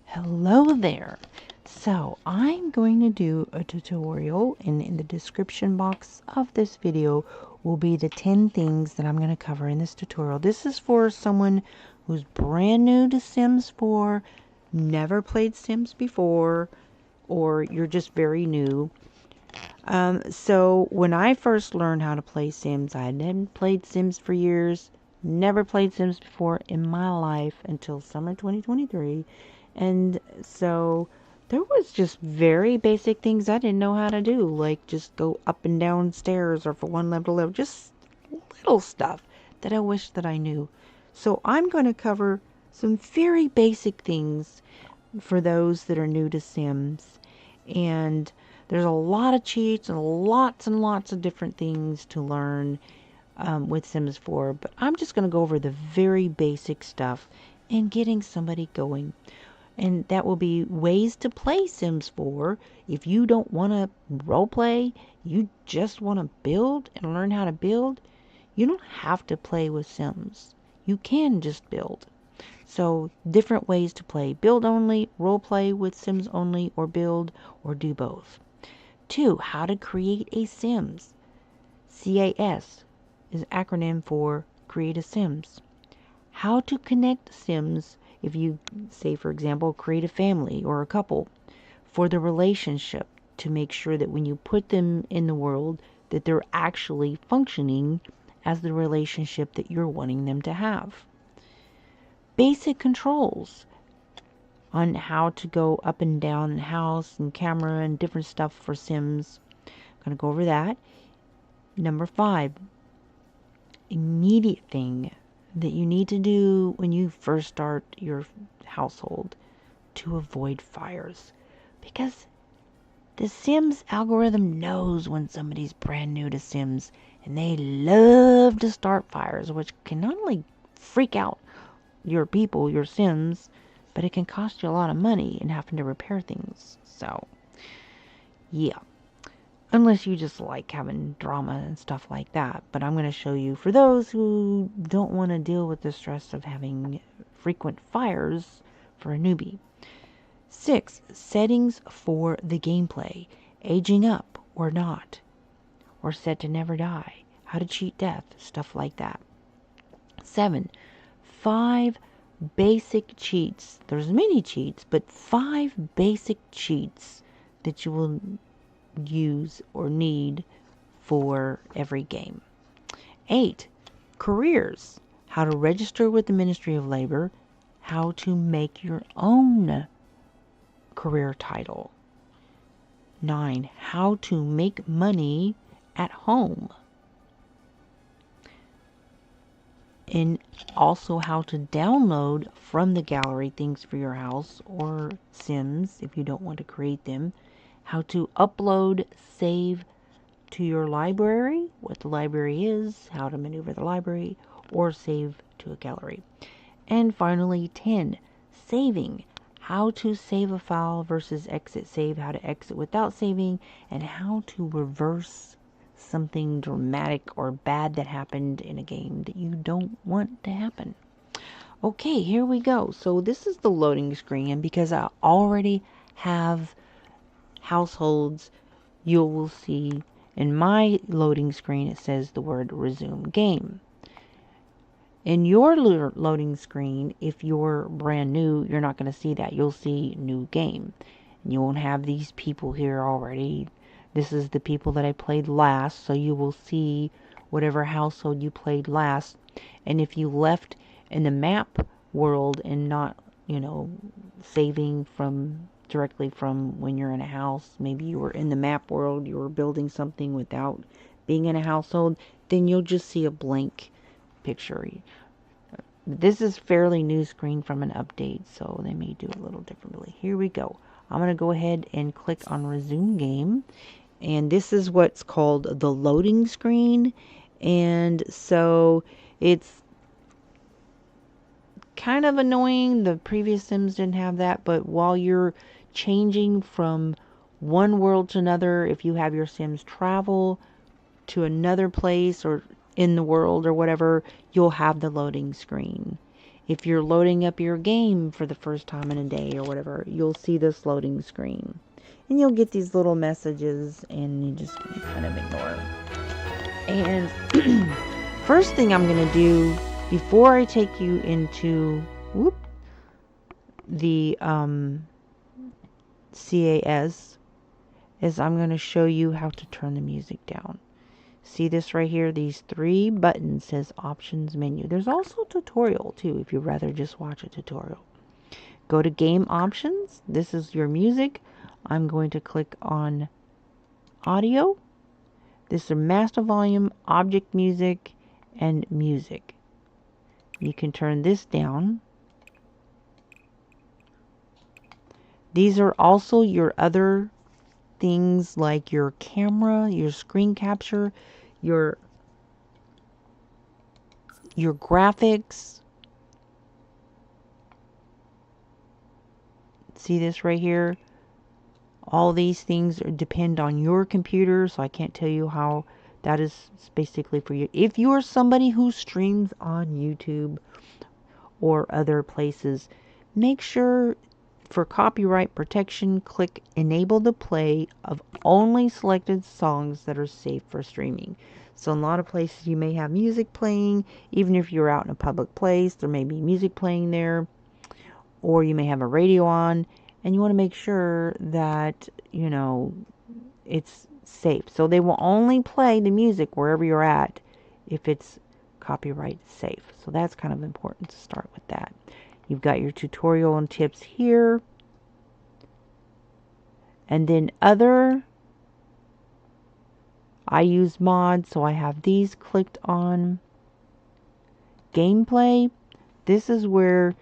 Hello there. So I'm going to do a tutorial, and in the description box of this video will be the 10 things that I'm going to cover in this tutorial. This is for someone who's brand new to Sims 4, never played Sims before, or you're just very new. So when I first learned how to play Sims, I hadn't played Sims for years, never played Sims before in my life until summer 2023. And so there was just very basic things I didn't know how to do, like just go up and down stairs or from one level to level, just little stuff that I wish that I knew. So I'm going to cover some very basic things for those that are new to Sims. And there's a lot of cheats and lots of different things to learn with Sims 4. But I'm just going to go over the very basic stuff and getting somebody going. And that will be ways to play Sims 4. If you don't want to role play, you just want to build and learn how to build, you don't have to play with Sims. You can just build. So different ways to play: build only, role play with Sims only, or build, or do both. 2. How to create a Sims. CAS is an acronym for create a Sims. How to connect Sims. If you, say for example, create a family or a couple, for the relationship, to make sure that when you put them in the world that they're actually functioning as the relationship that you're wanting them to have. Basic controls on how to go up and down in house and camera and different stuff for Sims. I'm going to go over that. Number 5, immediate thing that you need to do when you first start your household to avoid fires, because the Sims algorithm knows when somebody's brand new to Sims, and they love to start fires, which can not only freak out your people, your Sims, but it can cost you a lot of money in having to repair things. So yeah, unless you just like having drama and stuff like that. But I'm going to show you for those who don't want to deal with the stress of having frequent fires for a newbie. 6. Settings for the gameplay. Aging up or not. Or set to never die. How to cheat death. Stuff like that. 7. 5 basic cheats. There's many cheats, but 5 basic cheats that you will use or need for every game. 8. Careers. How to register with the Ministry of Labor. How to make your own career title. 9. How to make money at home. And also how to download from the gallery things for your house or Sims if you don't want to create them. How to upload, save to your library, what the library is, how to maneuver the library, or save to a gallery. And finally, 10. Saving. How to save a file versus exit save, how to exit without saving, and how to reverse something dramatic or bad that happened in a game that you don't want to happen. Okay, here we go. So this is the loading screen, and because I already have households, you will see in my loading screen it says the word resume game. In your loading screen, if you're brand new, you're not going to see that. You'll see new game. And you won't have these people here already. This is the people that I played last, so you will see whatever household you played last. And if you left in the map world and not, saving from directly from when you're in a house, maybe you were in the map world, you were building something without being in a household, then you'll just see a blank picture. This is fairly new screen from an update, so they may do it a little differently. Here we go. I'm going to go ahead and click on resume game, and this is what's called the loading screen. And so it's kind of annoying. The previous Sims didn't have that, but while you're changing from one world to another, if you have your Sims travel to another place or in the world or whatever, you'll have the loading screen. If you're loading up your game for the first time in a day or whatever, you'll see this loading screen. And you'll get these little messages and you just kind of ignore them. And first thing I'm going to do before I take you into the CAS is I'm going to show you how to turn the music down. See this right here? These 3 buttons says options menu. There's also a tutorial too if you'd rather just watch a tutorial. Go to game options. This is your music. I'm going to click on audio. This is master volume, object music, and music. You can turn this down. These are also your other things like your camera, your screen capture, your graphics. See this right here? All these things depend on your computer, so I can't tell you how. That is basically for you. If you are somebody who streams on YouTube or other places, make sure for copyright protection, click enable the play of only selected songs that are safe for streaming. So in a lot of places you may have music playing. Even if you're out in a public place, there may be music playing there. Or you may have a radio on, and you want to make sure that, you know, it's safe. So they will only play the music wherever you're at if it's copyright safe. So that's kind of important to start with that. You've got your tutorial and tips here. And then other, I use mods, so I have these clicked on. Gameplay, this is where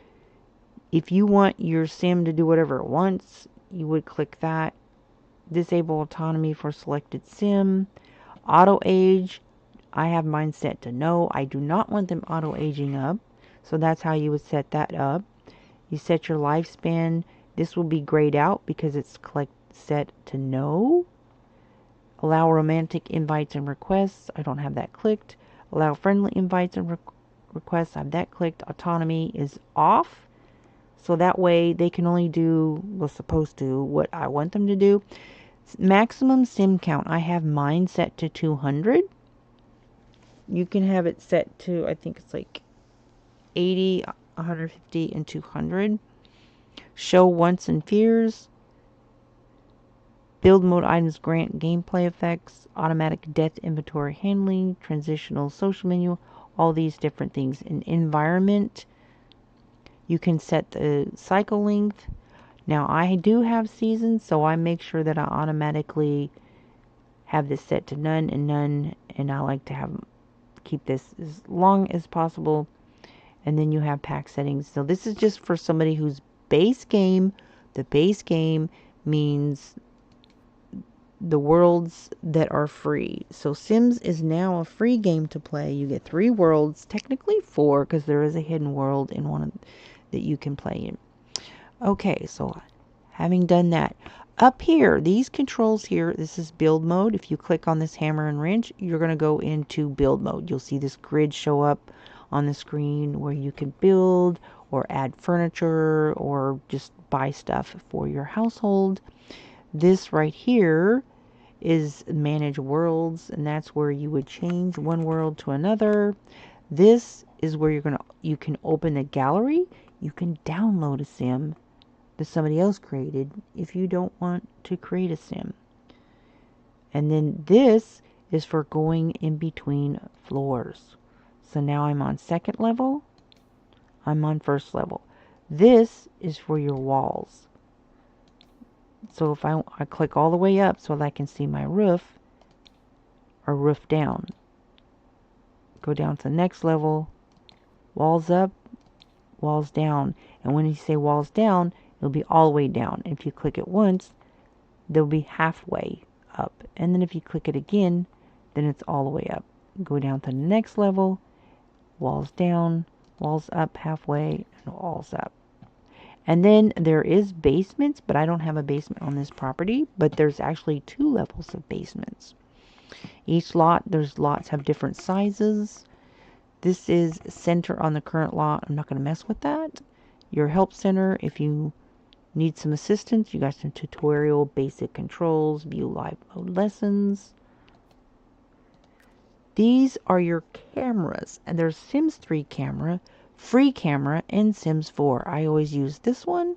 if you want your sim to do whatever it wants, you would click that. Disable autonomy for selected sim. Auto age, I have mine set to no. I do not want them auto aging up. So that's how you would set that up. You set your lifespan. This will be grayed out because it's set to no. Allow romantic invites and requests. I don't have that clicked. Allow friendly invites and requests. I have that clicked. Autonomy is off. So that way they can only do, well, supposed to, what I want them to do. Maximum sim count. I have mine set to 200. You can have it set to, I think it's like 80, 150, and 200. Show wants and fears. Build mode items grant gameplay effects. Automatic death inventory handling. Transitional social menu. All these different things. In environment, you can set the cycle length. Now I do have seasons, so I make sure that I automatically have this set to none and none, and I like to keep this as long as possible. And then you have pack settings. So this is just for somebody who's base game. The base game means the worlds that are free. So Sims is now a free game to play. You get 3 worlds, technically 4, because there is a hidden world in one of that you can play in. Okay, so having done that, up here, these controls here, this is build mode. If you click on this hammer and wrench, you're going to go into build mode. You'll see this grid show up on the screen where you can build or add furniture or just buy stuff for your household. This right here is manage worlds, and that's where you would change one world to another. This is where you can open a gallery. You can download a sim that somebody else created if you don't want to create a sim. And then this is for going in between floors. So now I'm on 2nd level. I'm on 1st level. This is for your walls. So if I click all the way up so that I can see my roof, or roof down. Go down to the next level. Walls up, walls down. And when you say walls down, it'll be all the way down. If you click it once, they'll be halfway up. And then if you click it again, then it's all the way up. Go down to the next level. Walls down, walls up halfway, and walls up. And then there is basements, but I don't have a basement on this property. But there's actually 2 levels of basements. Each lot, lots have different sizes. This is center on the current lot. I'm not going to mess with that. Your help center, if you need some assistance, you got some tutorial, basic controls, view live mode lessons. These are your cameras, and there's Sims 3 camera, free camera, and Sims 4. I always use this one,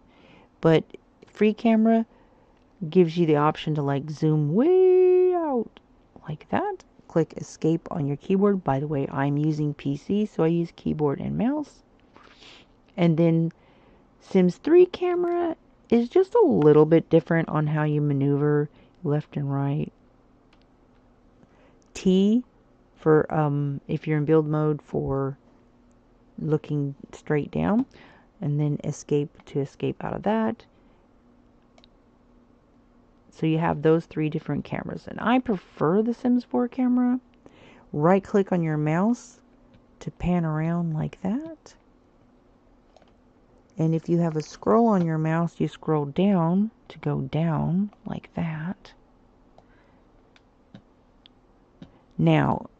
but free camera gives you the option to like zoom way out like that. Click escape on your keyboard. By the way, I'm using PC, so I use keyboard and mouse. And then Sims 3 camera is just a little bit different on how you maneuver left and right. T for if you're in build mode for looking straight down, and then escape to escape out of that. So you have those 3 different cameras, and I prefer the Sims 4 camera. Right click on your mouse to pan around like that. And if you have a scroll on your mouse, you scroll down to go down like that. Now,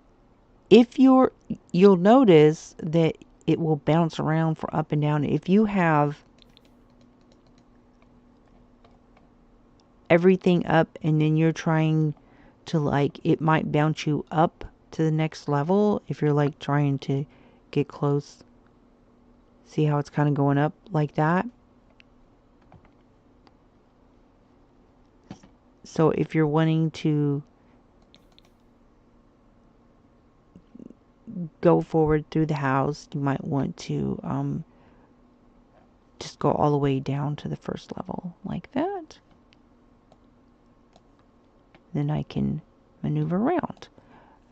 if you'll notice that it will bounce around for up and down. If you have everything up and then you're trying to like, it might bounce you up to the next level if you're like trying to get close. See how it's kind of going up like that? So if you're wanting to go forward through the house, you might want to just go all the way down to the first level like that. Then I can maneuver around.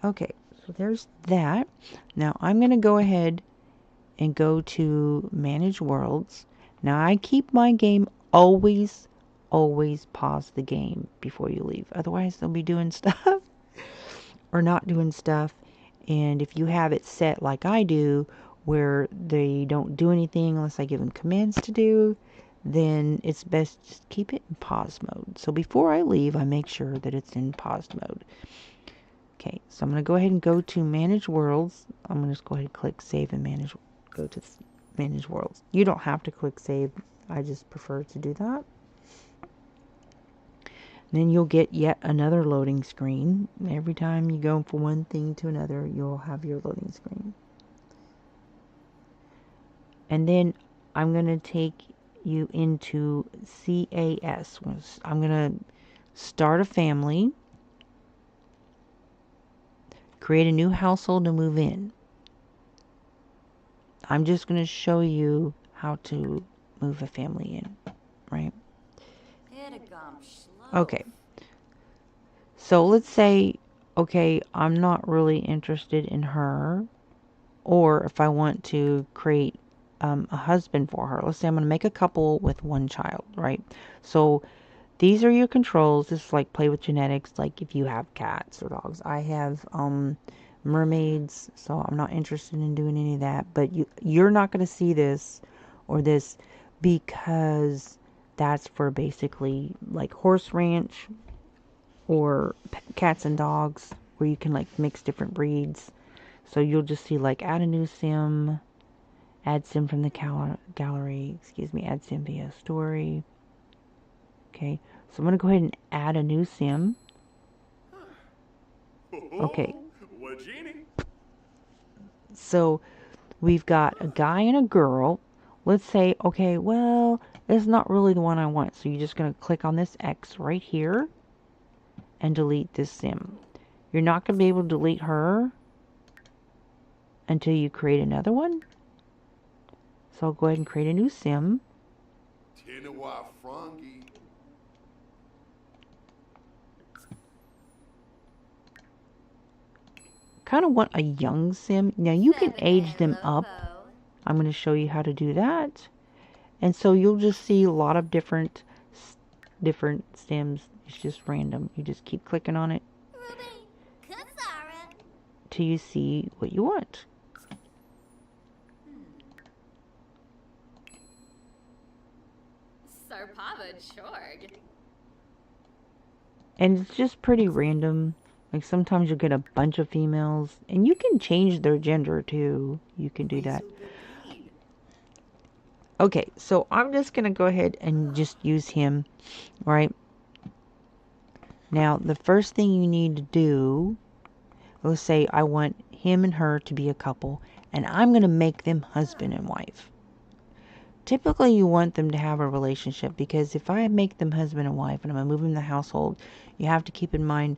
Okay, so there's that. Now I'm going to go ahead and go to manage worlds. Now I keep my game always pause the game before you leave. Otherwise they'll be doing stuff or not doing stuff. And if you have it set like I do, where they don't do anything unless I give them commands to do, then it's best just keep it in pause mode. So before I leave, I make sure that it's in paused mode. Okay, so I'm going to go ahead and go to manage worlds. I'm going to just go ahead and click save and manage. Go to manage worlds. You don't have to click save. I just prefer to do that. Then you'll get yet another loading screen. Every time you go from one thing to another, you'll have your loading screen. And then I'm going to take you into CAS. I'm going to start a family, create a new household to move in. I'm just going to show you how to move a family in, right? Okay. So let's say, okay, I'm not really interested in her, or if I want to create a husband for her. Let's say I'm going to make a couple with one child, right? So these are your controls. This is like play with genetics, like if you have cats or dogs. I have mermaids, so I'm not interested in doing any of that. But you're not going to see this or this because that's for basically like horse ranch or cats and dogs where you can like mix different breeds. So you'll just see like add a new sim, add sim from the gallery, add sim via story. Okay, so I'm going to go ahead and add a new sim. Okay. So we've got a guy and a girl. Let's say, okay, well, it's not really the one I want. So you're just going to click on this X right here and delete this sim. You're not going to be able to delete her until you create another one. So I'll go ahead and create a new sim. Kind of want a young sim. Now you can age them up. I'm going to show you how to do that. And so you'll just see a lot of different sims. It's just random. You just keep clicking on it till you see what you want. And it's just pretty random. Like sometimes you'll get a bunch of females, and you can change their gender too. You can do that. Okay, so I'm just going to go ahead and just use him, right? Now, the first thing you need to do, let's say I want him and her to be a couple, and I'm going to make them husband and wife. Typically, you want them to have a relationship, because if I make them husband and wife and I'm going to move them in the household, you have to keep in mind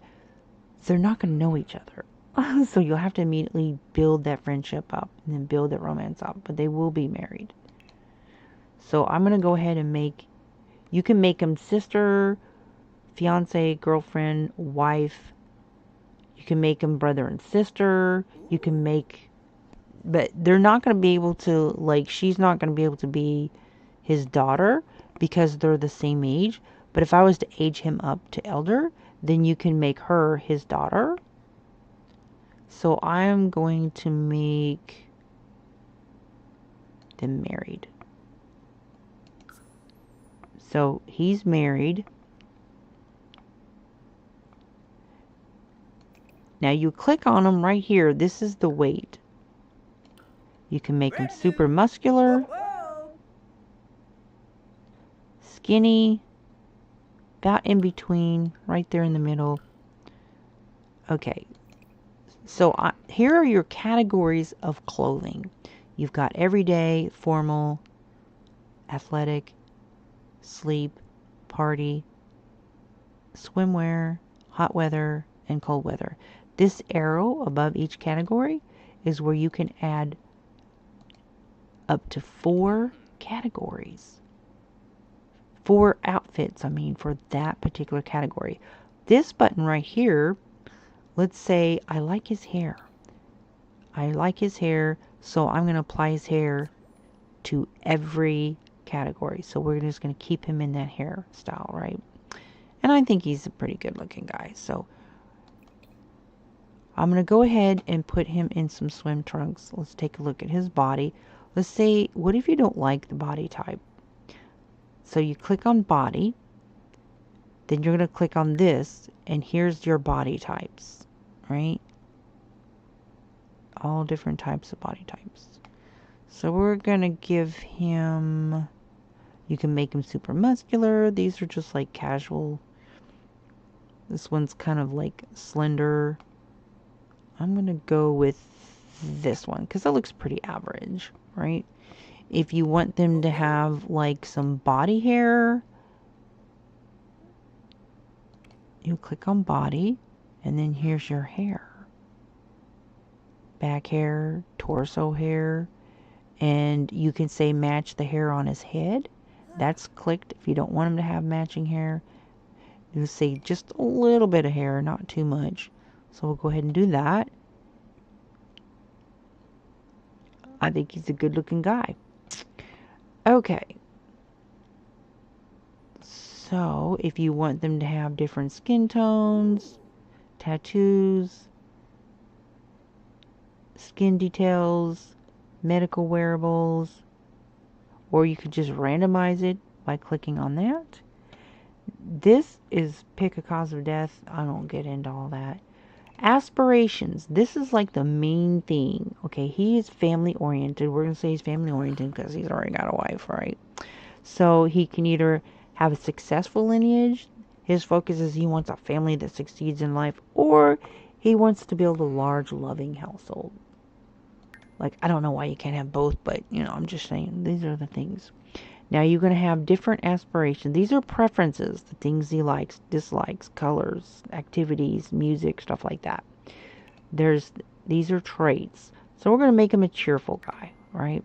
they're not going to know each other. So you'll have to immediately build that friendship up and then build that romance up, but they will be married. So I'm going to go ahead and you can make them sister, fiance, girlfriend, wife. You can make them brother and sister. You can but they're not going to be able to, like, she's not going to be able to be his daughter because they're the same age. But if I was to age him up to elder, then you can make her his daughter. So I'm going to make them married. So he's married. Now you click on him right here. This is the weight. You can make him super muscular, skinny, about in between, right there in the middle. Okay, so here are your categories of clothing. You've got everyday, formal, athletic, sleep, party, swimwear, hot weather, and cold weather. This arrow above each category is where you can add up to 4 categories. 4 outfits, I mean, for that particular category. This button right here, let's say I like his hair. I like his hair, so I'm going to apply his hair to every category. So we're just going to keep him in that hairstyle, right? And I think he's a pretty good looking guy. So I'm going to go ahead and put him in some swim trunks. Let's take a look at his body. Let's say, what if you don't like the body type? So you click on body, then you're going to click on this, and here's your body types, right? All different types of body types. So we're going to give him, you can make him super muscular. These are just like casual. This one's kind of like slender. I'm going to go with this one because it looks pretty average, right? If you want them to have like some body hair, you click on body, and then here's your hair. Back hair, torso hair, and you can say match the hair on his head. That's clicked. If you don't want him to have matching hair, you say just a little bit of hair, not too much. So we'll go ahead and do that. I think he's a good looking guy. Okay. So if you want them to have different skin tones, tattoos, skin details, medical wearables, or you could just randomize it by clicking on that. This is pick a cause of death. I don't get into all that. Aspirations. This is like the main thing. Okay, he is family oriented. We're going to say he's family oriented because he's already got a wife, right? So he can either have a successful lineage. His focus is he wants a family that succeeds in life, or he wants to build a large, loving household. Like, I don't know why you can't have both, but, you know, I'm just saying, these are the things. Now, you're going to have different aspirations. These are preferences, the things he likes, dislikes, colors, activities, music, stuff like that. These are traits. So we're going to make him a cheerful guy, right?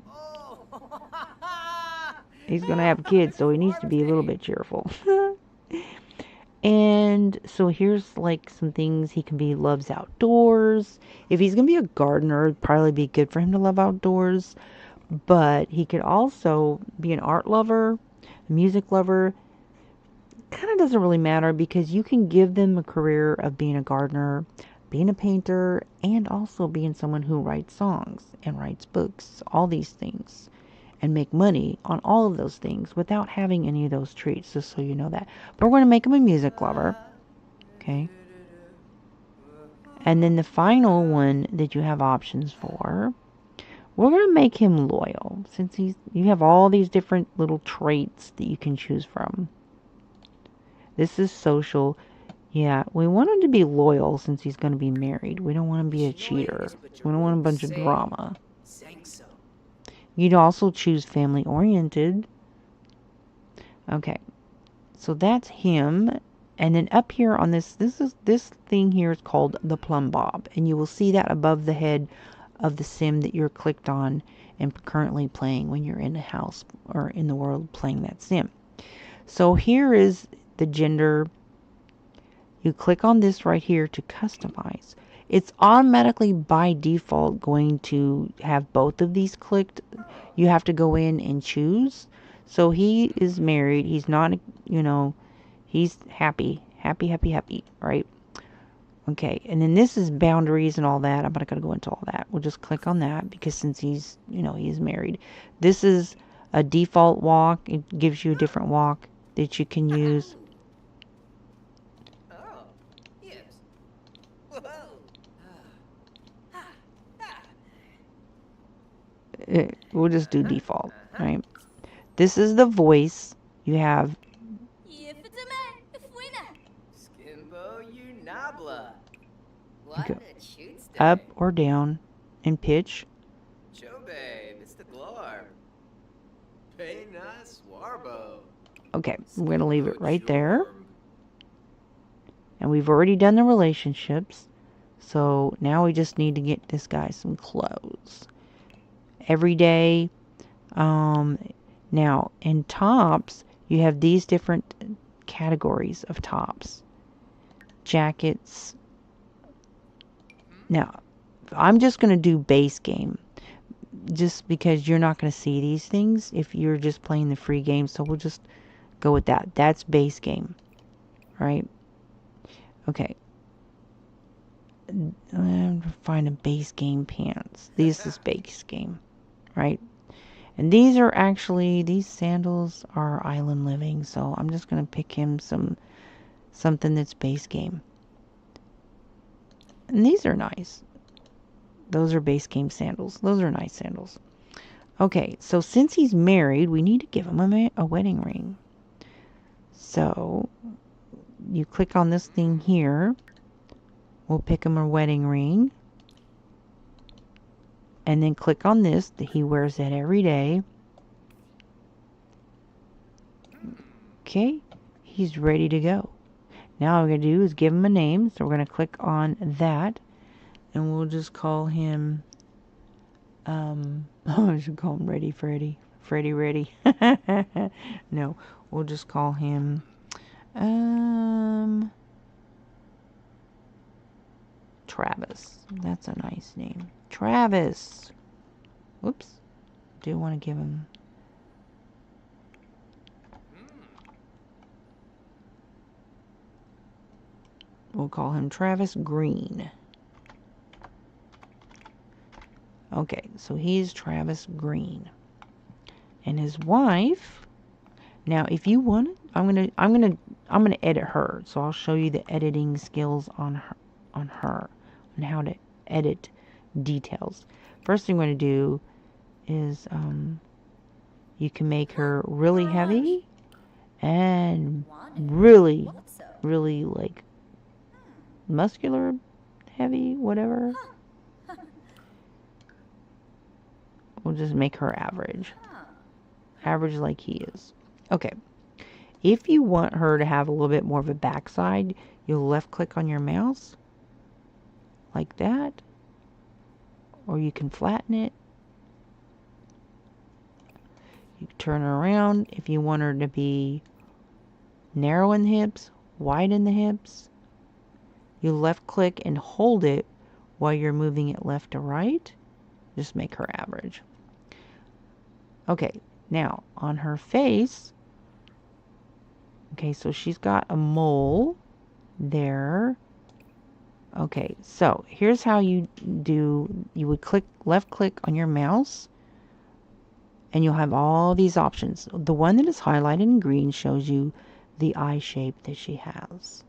He's going to have kids, so he needs to be a little bit cheerful. And so here's like some things he can be. Loves outdoors. If he's going to be a gardener, it'd probably be good for him to love outdoors. But he could also be an art lover, a music lover. Kind of doesn't really matter because you can give them a career of being a gardener, being a painter, and also being someone who writes songs and writes books. All these things. And make money on all of those things without having any of those traits, just so you know that. But we're going to make him a music lover. Okay. And then the final one that you have options for, we're going to make him loyal, since you have all these different little traits that you can choose from. This is social. Yeah, we want him to be loyal since he's going to be married. We don't want him to be a cheater. We don't want a bunch of drama. You'd also choose family oriented. Okay, so that's him. And then up here on this thing here is called the plumb bob, and you will see that above the head of the sim that you're clicked on and currently playing when you're in the house or in the world playing that sim. So here is the gender. You click on this right here to customize. It's automatically by default going to have both of these clicked. You have to go in and choose. So he is married. He's not, he's happy, right? Okay, and then this is boundaries and all that. I'm not going to go into all that. We'll just click on that because since he's, he's married. This is a default walk. It gives you a different walk that you can use. We'll just do default, right? This is the voice. You have up or down in pitch. Okay, we're going to leave it right there. And we've already done the relationships. So now we just need to get this guy some clothes. Every day. Now, in tops, you have these different categories of tops. Jackets. Now, I'm just going to do base game. Just because you're not going to see these things if you're just playing the free game. So we'll just go with that. That's base game. Right? Okay. I'm going to find a base game pants. This is base game. Right? And these are actually, these sandals are island living. So I'm just going to pick him something that's base game. And these are nice. Those are base game sandals. Those are nice sandals. Okay, so since he's married, we need to give him a wedding ring. So you click on this thing here. We'll pick him a wedding ring. And then click on this, that he wears that every day. Okay, he's ready to go. Now all we're going to do is give him a name. So we're going to click on that. And we'll just call him, I should call him Ready Freddy. Freddy Ready. No, we'll just call him, Travis. That's a nice name. Travis. Whoops. Do want to give him. We'll call him Travis Green. Okay, so he's Travis Green. And his wife. Now, if you want, I'm gonna edit her. So I'll show you the editing skills on her, and how to edit details. First thing I'm going to do is you can make her really heavy and really like muscular, heavy, whatever. We'll just make her average. Average like he is. Okay. If you want her to have a little bit more of a backside, you'll left click on your mouse like that. Or you can flatten it. You turn her around. If you want her to be narrow in the hips, wide in the hips, you left click and hold it while you're moving it left to right. Just make her average. Okay, now on her face, okay, so she's got a mole there. Okay, so here's how you do, you would left click on your mouse and you'll have all these options. The one that is highlighted in green shows you the eye shape that she has.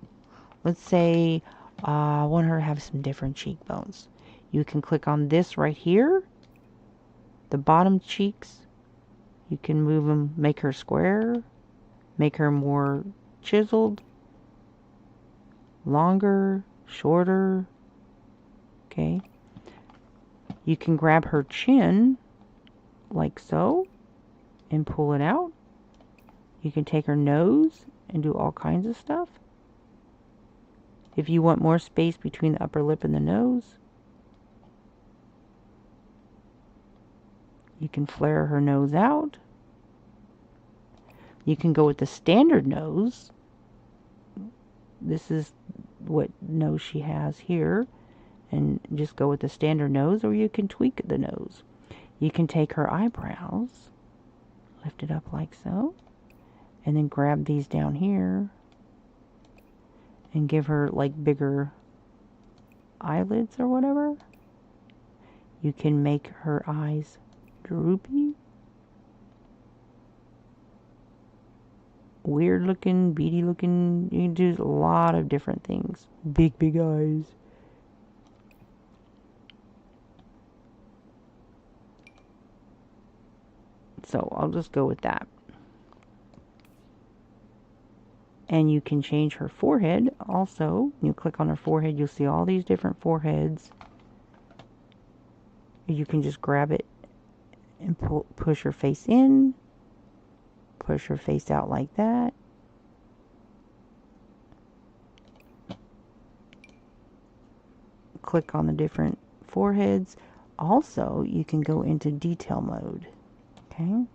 Let's say I want her to have some different cheekbones. You can click on this right here, the bottom cheeks. You can move them, make her square, make her more chiseled, longer, shorter. Okay. You can grab her chin like so and pull it out. You can take her nose and do all kinds of stuff. If you want more space between the upper lip and the nose, you can flare her nose out. You can go with the standard nose. This is what nose she has here. And just go with the standard nose, or you can tweak the nose. You can take her eyebrows, lift it up like so, and then grab these down here and give her like bigger eyelids or whatever. You can make her eyes droopy, weird looking, beady looking. You can do a lot of different things. Big eyes. So I'll just go with that. And you can change her forehead also. You click on her forehead, you'll see all these different foreheads. You can just grab it and push her face in, push her face out like that. Click on the different foreheads. Also, you can go into detail mode. Okay,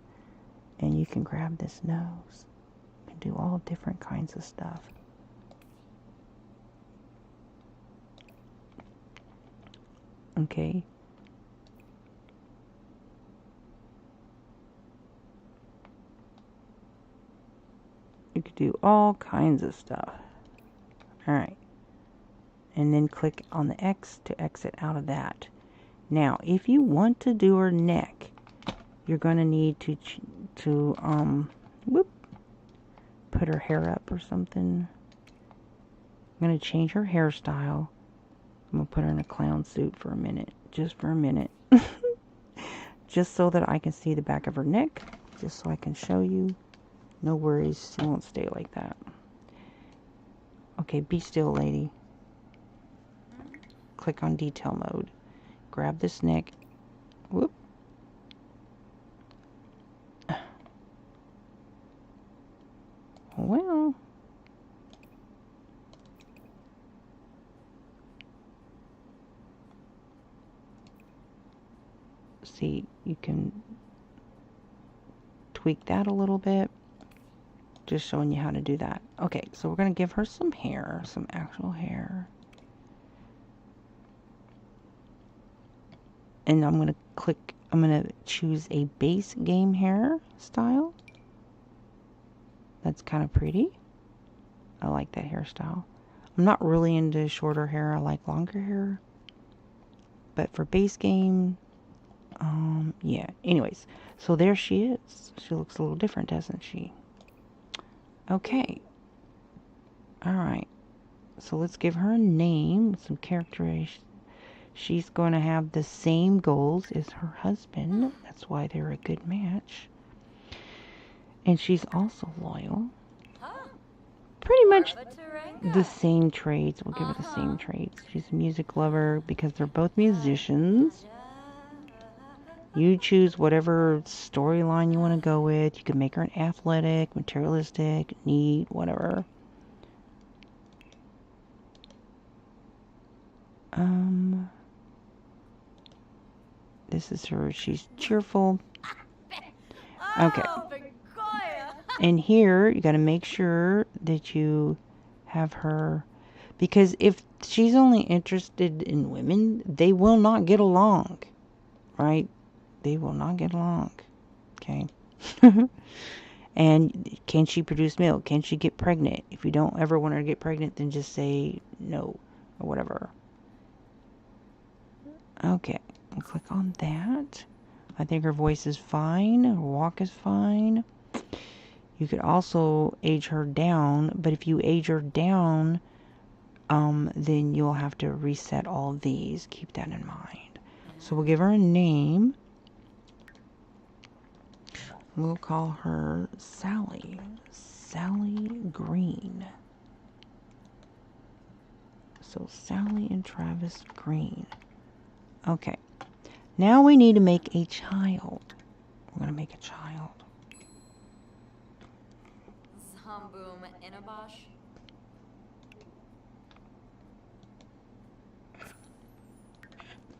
and you can grab this nose. You can do all different kinds of stuff. Okay. You could do all kinds of stuff. Alright. And then click on the X to exit out of that. Now, if you want to do her neck, you're going to need to put her hair up or something. I'm going to change her hairstyle. I'm going to put her in a clown suit for a minute. Just for a minute. Just so that I can see the back of her neck. Just so I can show you. No worries. She won't stay like that. Okay, be still, lady. Click on detail mode. Grab this neck. Whoop. Well, see, you can tweak that a little bit. Just showing you how to do that. Okay, so we're going to give her some hair, some actual hair. And I'm going to choose a base game hair style. That's kind of pretty. I like that hairstyle. I'm not really into shorter hair. I like longer hair. But for base game, yeah. Anyways, so there she is. She looks a little different, doesn't she? Okay. Alright. So let's give her a name, some characteristics. She's going to have the same goals as her husband. That's why they're a good match. And she's also loyal. Pretty much the same traits. We'll give her the same traits. She's a music lover because they're both musicians. You choose whatever storyline you want to go with. You can make her an athletic, materialistic, neat, whatever. This is her. She's cheerful. Okay. And here, you got to make sure that you have her, because if she's only interested in women, they will not get along, right? They will not get along, okay? And can she produce milk? Can she get pregnant? If you don't ever want her to get pregnant, then just say no, or whatever. Okay, I'll click on that. I think her voice is fine, her walk is fine. You could also age her down, but if you age her down, then you'll have to reset all of these. Keep that in mind. So we'll give her a name. We'll call her Sally. Sally Green. So Sally and Travis Green. Okay. Now we need to make a child. We're going to make a child. Zamboom Inabosh.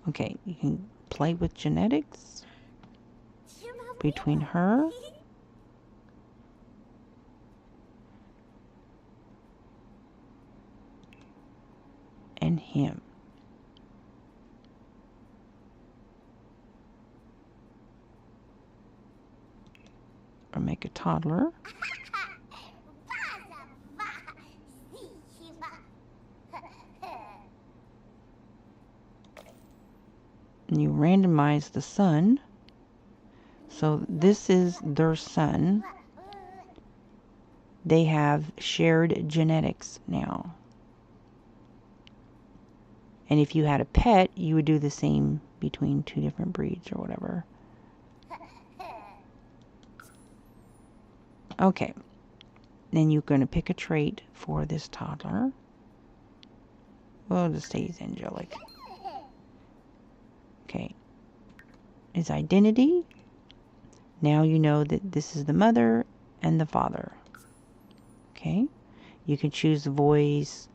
Okay, you can play with genetics between her and him. Or make a toddler. And you randomize the son. So this is their son. They have shared genetics now. And if you had a pet, you would do the same between two different breeds or whatever. Okay. Then you're going to pick a trait for this toddler. We'll just say he's angelic. Okay. His identity. Now you know that this is the mother and the father. Okay. You can choose the voice.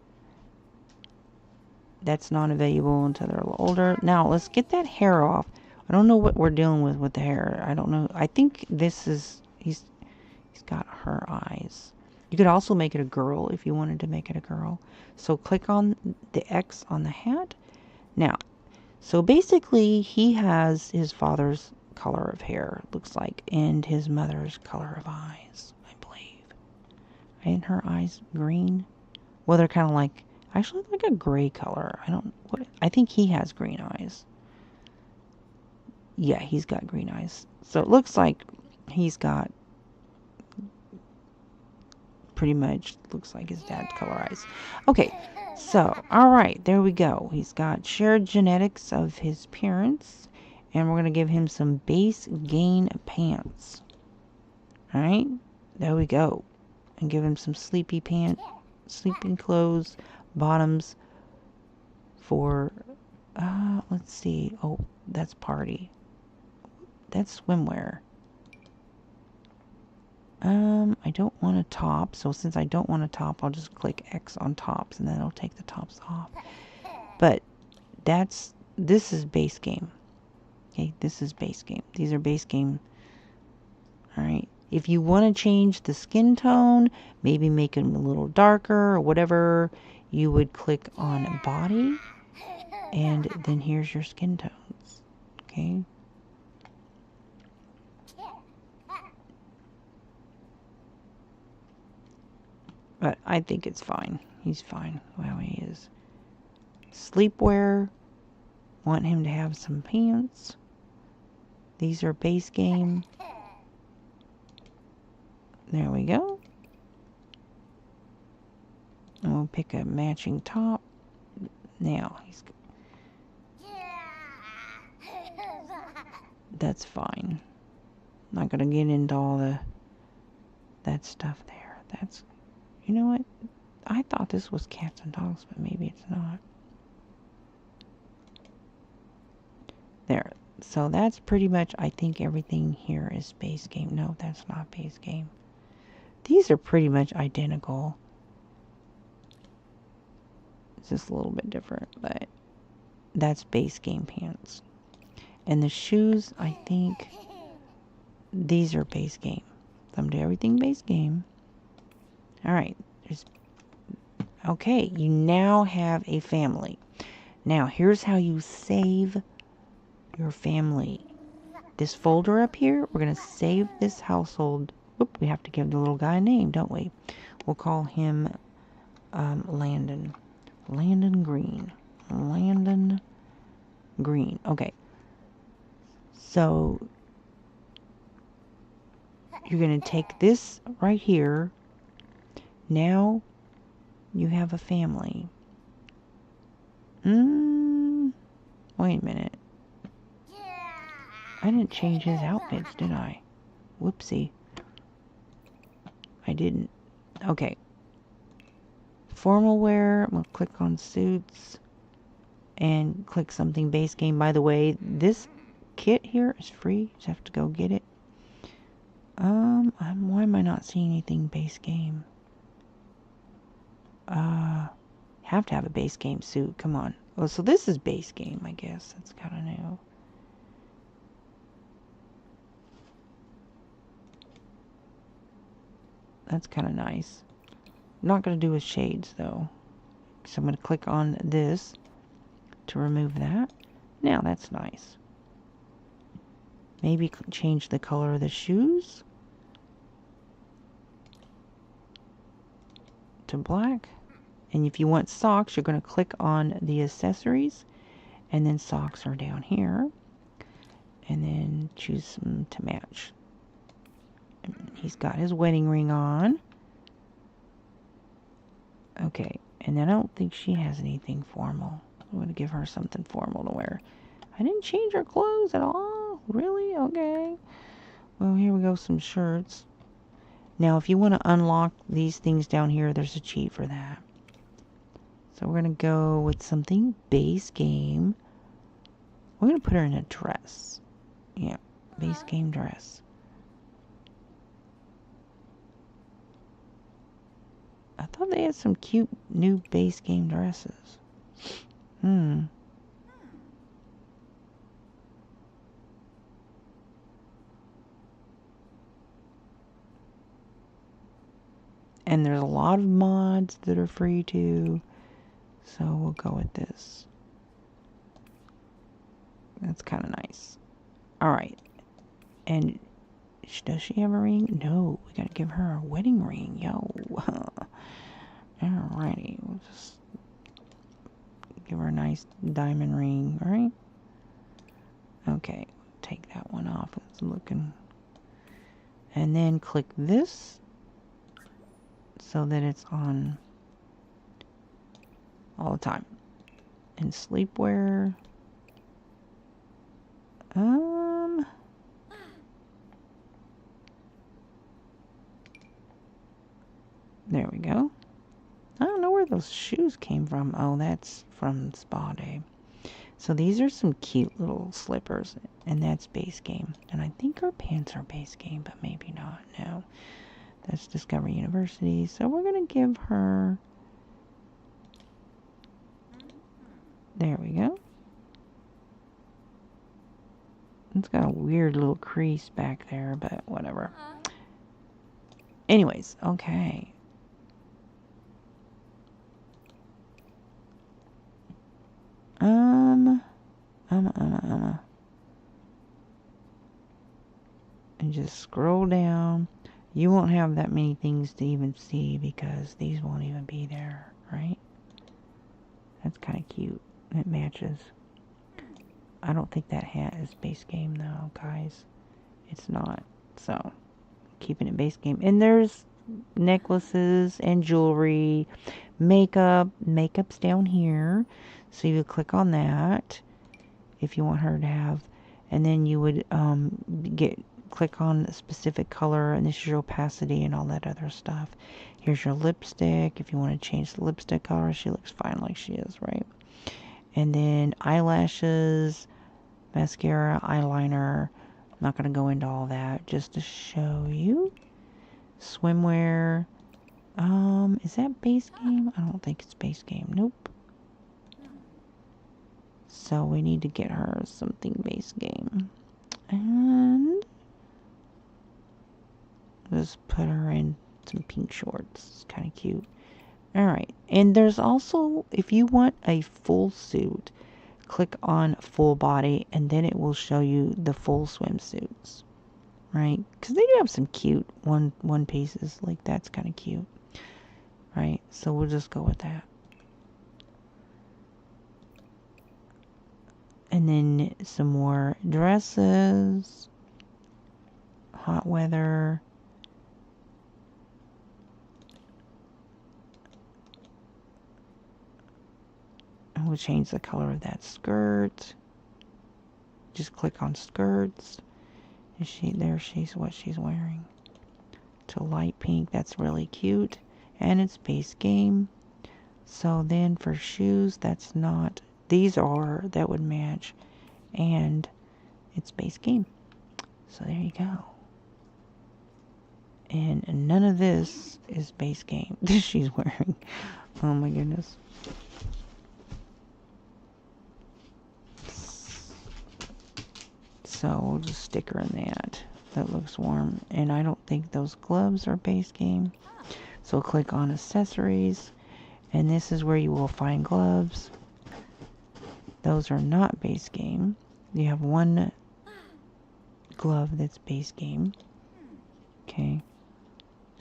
That's not available until they're a little older. Now let's get that hair off. I don't know what we're dealing with the hair. I don't know. I think this is, he's got her eyes. You could also make it a girl if you wanted to make it a girl. So click on the X on the hat. Now, so basically he has his father's color of hair, looks like, and his mother's color of eyes, I believe. Ain't her eyes green? Well, they're kind of like, actually like a gray color. I think he has green eyes. Yeah, he's got green eyes. So it looks like he's got pretty much looks like his dad's color eyes. Okay, so, alright, there we go. He's got shared genetics of his parents, and we're going to give him some base gain pants. Alright, there we go. And give him some sleeping clothes, bottoms for, let's see. Oh, that's party. That's swimwear. I don't want a top, so since I don't want a top, I'll just click X on tops, and then it'll take the tops off. But this is base game. Okay, this is base game. These are base game. Alright, if you want to change the skin tone, maybe make them a little darker or whatever, you would click on body, and then here's your skin tones. Okay. But I think it's fine. He's fine how he is. Sleepwear. Want him to have some pants. These are base game. There we go. And we'll pick a matching top. Now, that's fine. Not going to get into all that stuff there. You know what? I thought this was cats and dogs, but maybe it's not. There. So that's pretty much, I think everything here is base game. No, that's not base game. These are pretty much identical. It's just a little bit different, but that's base game pants. And the shoes, I think these are base game. So I'm doing everything base game. Alright. Okay, you now have a family. Now, here's how you save your family. This folder up here, we're going to save this household. Oop, we have to give the little guy a name, don't we? We'll call him Landon. Landon Green. Landon Green. Okay. So, you're going to take this right here. Now, you have a family. Wait a minute. I didn't change his outfits, did I? Whoopsie. I didn't. Okay. Formal wear. I'm going to click on suits and click something base game. By the way, this kit here is free. Just have to go get it. Why am I not seeing anything base game? Have to have a base game suit. Come on. Oh, so this is base game, I guess. That's kind of new. That's kind of nice. I'm not going to do with shades, though. So I'm going to click on this to remove that. Now, that's nice. Maybe change the color of the shoes to black. And if you want socks, you're going to click on the accessories. And then socks are down here. And then choose some to match. And he's got his wedding ring on. Okay, and then I don't think she has anything formal. I'm going to give her something formal to wear. I didn't change her clothes at all? Really? Okay. Well, here we go, some shirts. Now, if you want to unlock these things down here, there's a cheat for that. So we're going to go with something base game. We're going to put her in a dress. Yeah, base game dress. I thought they had some cute new base game dresses. And there's a lot of mods that are free too. So we'll go with this. That's kind of nice. Alright. And does she have a ring? No. We gotta give her a wedding ring. Yo. Alrighty. We'll just give her a nice diamond ring. Alright. Okay. Take that one off. It's looking. And then click this so that it's on all the time. And sleepwear. There we go. I don't know where those shoes came from. Oh, that's from Spa Day. So these are some cute little slippers, and that's base game. And I think her pants are base game, but maybe not. No. That's Discovery University. So we're going to give her... There we go. It's got a weird little crease back there, but whatever. Anyways, okay. And just scroll down. You won't have that many things to even see because these won't even be there, right? That's kind of cute. It matches. I don't think that hat is base game though, guys. It's not. So, keeping it base game. And there's necklaces and jewelry, makeup. Makeup's down here. So you would click on that if you want her to have. And then you would click on the specific color, and this is your opacity and all that other stuff. Here's your lipstick. If you want to change the lipstick color, she looks fine like she is, right? And then eyelashes, mascara, eyeliner. I'm not going to go into all that, just to show you. Swimwear. Is that base game? I don't think it's base game. Nope. So we need to get her something base game. And just put her in some pink shorts. It's kind of cute. Alright. And there's also, if you want a full suit, click on full body, and then it will show you the full swimsuits. Right? Because they do have some cute one pieces. Like, that's kind of cute. Right? So we'll just go with that. And then some more dresses. Hot weather. we'll change the color of that skirt. Just click on skirts. And she's what she's wearing. To light pink, that's really cute. And it's base game. So then for shoes, that's not, that would match. And it's base game. So there you go. And none of this is base game that she's wearing. Oh my goodness. So we'll just stick her in that. That looks warm. And I don't think those gloves are base game. So click on accessories. And this is where you will find gloves. Those are not base game. You have one glove that's base game. Okay.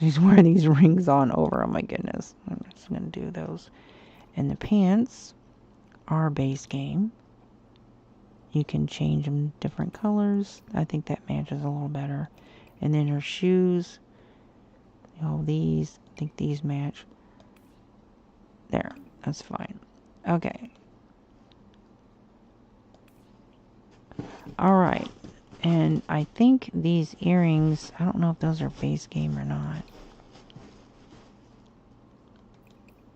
She's wearing these rings on over. Oh my goodness. I'm just going to do those. And the pants are base game. You can change them different colors. I think that matches a little better. And then her shoes. These. I think these match. There. That's fine. Okay. Alright. And I think these earrings, I don't know if those are base game or not.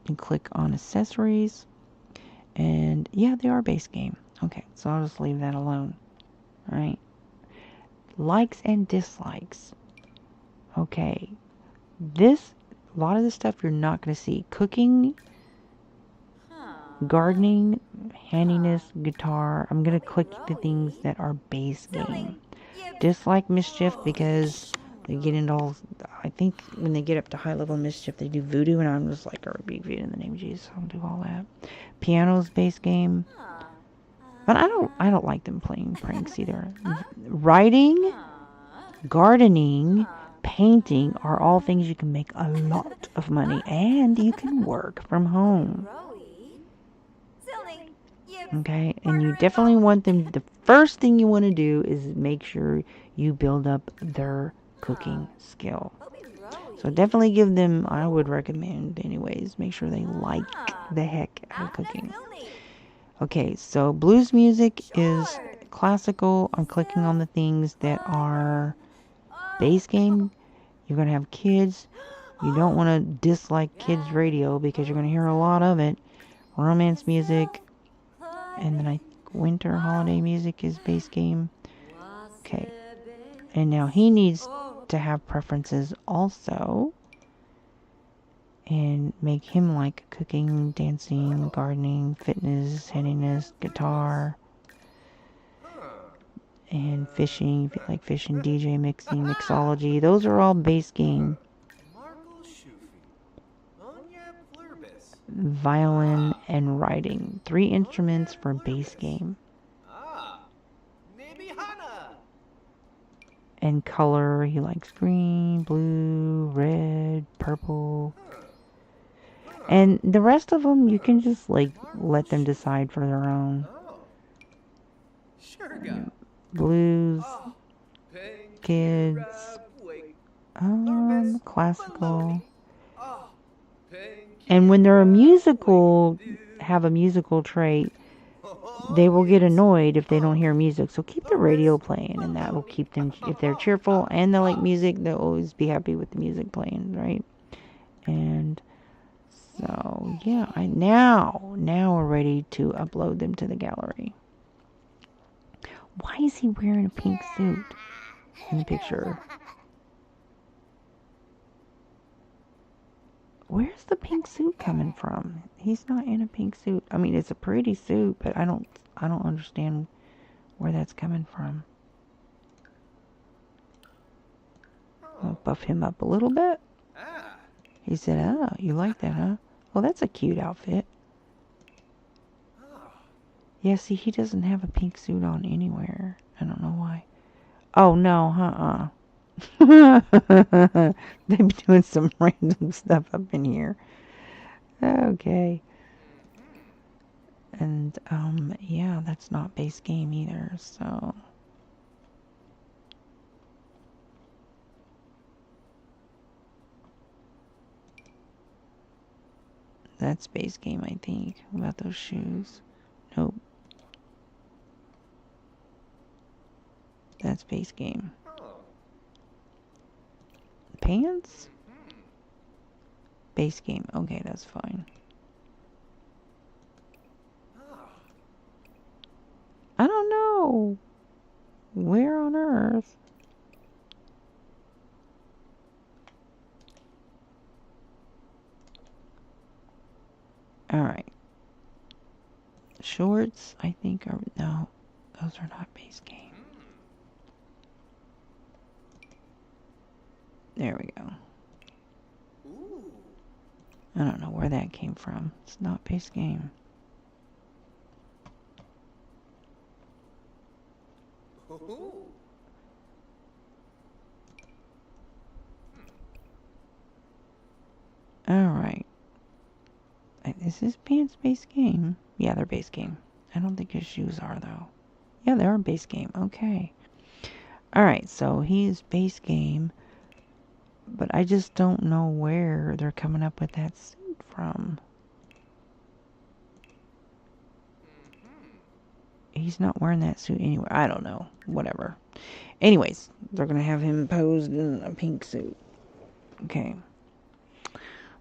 You click on accessories. And yeah, they are base game. Okay, so I'll just leave that alone. Alright. Likes and dislikes. Okay. A lot of this stuff you're not going to see. Cooking, gardening, handiness, guitar. I'm going to click the things that are base game. Dislike mischief because they get into all, I think when they get up to high level mischief they do voodoo, and I'm just like, I rebuke voodoo in the name of Jesus. I'll do all that. Piano's base game. But I don't like them playing pranks either. Writing, gardening, painting are all things you can make a lot of money, and you can work from home. Okay, and you definitely want them, the first thing you want to do is make sure you build up their cooking skill. So definitely give them, I would recommend anyways, make sure they like the heck out of cooking. Okay, so blues music is classical. I'm clicking on the things that are base game. You're going to have kids. You don't want to dislike kids radio because you're going to hear a lot of it. Romance music. And then I think winter holiday music is base game. Okay. And now he needs to have preferences also. And make him like cooking, dancing, gardening, fitness, handiness, guitar, and fishing. If you like fishing, DJ, mixing, mixology. Those are all base game. Violin and writing. 3 instruments for base game. And color, he likes green, blue, red, purple. And the rest of them, you can just like let them decide for their own. Blues, kids, classical. And when they're have a musical trait, they will get annoyed if they don't hear music. So keep the radio playing, and that will keep them, if they're cheerful and they like music, they'll always be happy with the music playing, right? And so, yeah, now we're ready to upload them to the gallery. Why is he wearing a pink suit in the picture? Where's the pink suit coming from? He's not in a pink suit. I mean, it's a pretty suit, but I don't understand where that's coming from. I'll buff him up a little bit. He said, "Oh, you like that, huh? Well, that's a cute outfit." Yeah, see, he doesn't have a pink suit on anywhere. I don't know why. Oh, no, They've been doing some random stuff up in here. Okay. And, yeah, that's not base game either, so. That's base game, I think, about those shoes. Nope. That's base game. Pants? Base game. Okay, that's fine. I don't know. Where on earth? Alright. Shorts, I think are... No, those are not base game. There we go. I don't know where that came from. It's not base game. Alright. Is this pants base game? Yeah, they're base game. I don't think his shoes are, though. Yeah, they are base game. Okay. Alright, so he's base game. But I just don't know where they're coming up with that suit from. He's not wearing that suit anywhere. I don't know. Whatever. Anyways, they're going to have him posed in a pink suit. Okay.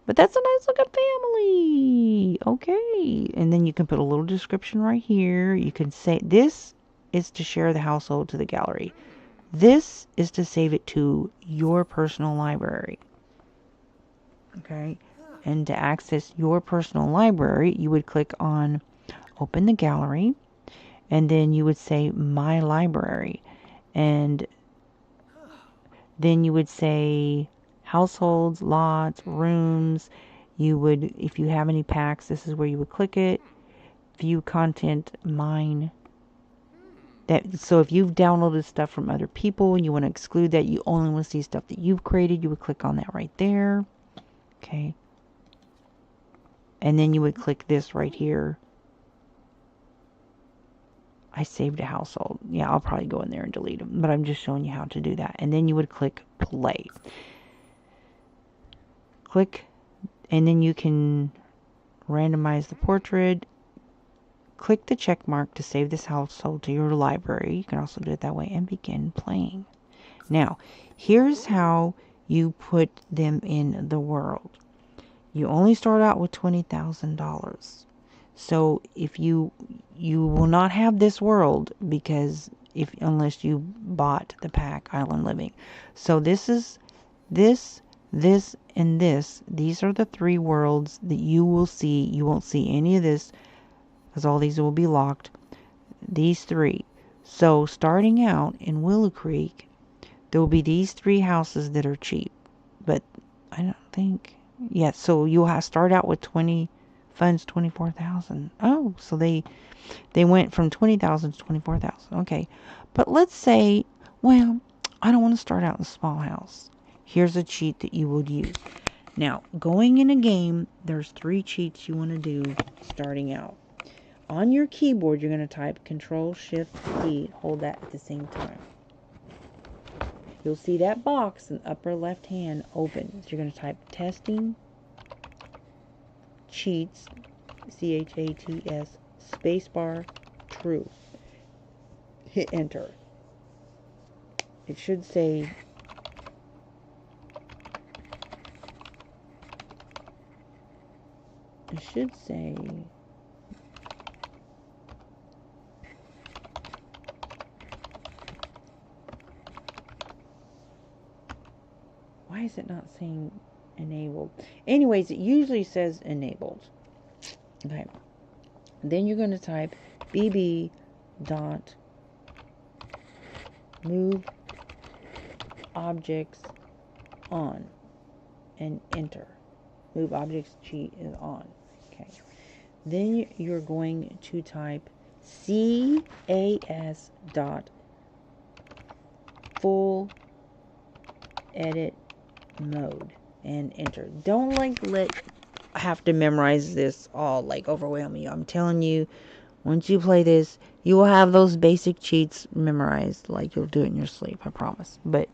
But that's a nice looking family. Okay. And then you can put a little description right here. You can say, this is to share the household to the gallery. This is to save it to your personal library. Okay. And to access your personal library, you would click on open the gallery. And then you would say my library. And then you would say households, lots, rooms. You would, if you have any packs, this is where you would click it. View content, mine. So if you've downloaded stuff from other people and you want to exclude that, you only want to see stuff that you've created, you would click on that right there. Okay. And then you would click this right here. I saved a household. Yeah, I'll probably go in there and delete them, but I'm just showing you how to do that. And then you would click play. Click, and then you can randomize the portrait. Click the check mark to save this household to your library. You can also do it that way and begin playing. Now, here's how you put them in the world. You only start out with $20,000. So if you will not have this world because unless you bought the pack Island Living. So this is this, and this. These are the three worlds that you will see. You won't see any of this because all these will be locked. These three. So starting out in Willow Creek, there will be these three houses that are cheap. But I don't think... Yeah, so you'll start out with 24,000. Oh, so they went from 20,000 to 24,000. Okay. But let's say, well, I don't want to start out in a small house. Here's a cheat that you would use. Now, going in a game, there's 3 cheats you want to do starting out. On your keyboard, you're going to type Control-Shift-P. Hold that at the same time. You'll see that box in the upper left hand open. So you're going to type testing cheats, CHATS, spacebar, true. Hit enter. It should say why is it not saying enabled? Anyways, it usually says enabled. Okay. Then you're going to type bb dot move objects on and enter. Move objects cheat is on. Okay. Then you're going to type cas dot full edit mode and enter. Don't have to memorize this all overwhelm you. I'm telling you, once you play this, you will have those basic cheats memorized like you'll do it in your sleep, I promise. But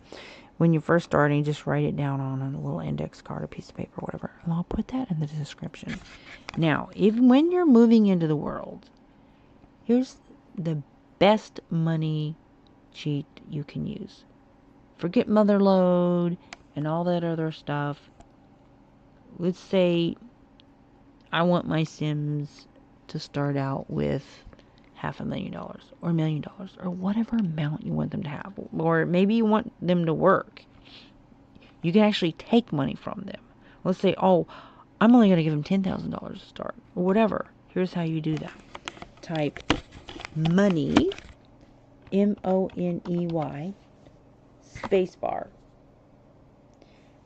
when you're first starting, just write it down on a little index card, a piece of paper, whatever, and I'll put that in the description. Now, even when you're moving into the world, Here's the best money cheat you can use. Forget motherload and all that other stuff. Let's say I want my Sims to start out with $500,000 or $1 million or whatever amount you want them to have. Or maybe you want them to work. You can actually take money from them. Let's say, oh, I'm only going to give them $10,000 to start, or whatever. Here's how you do that. Type money, M-O-N-E-Y, spacebar.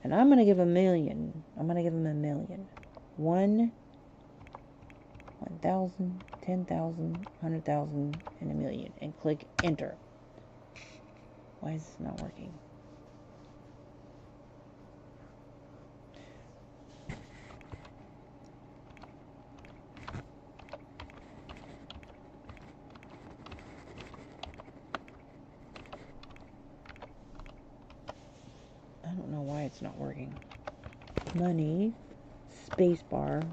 And I'm going to give $1 million. I'm going to give them $1 million. 1, 1,000, 10,000, 100,000, and $1 million. And click enter. Why is this not working? I don't know why it's not working. Money, spacebar.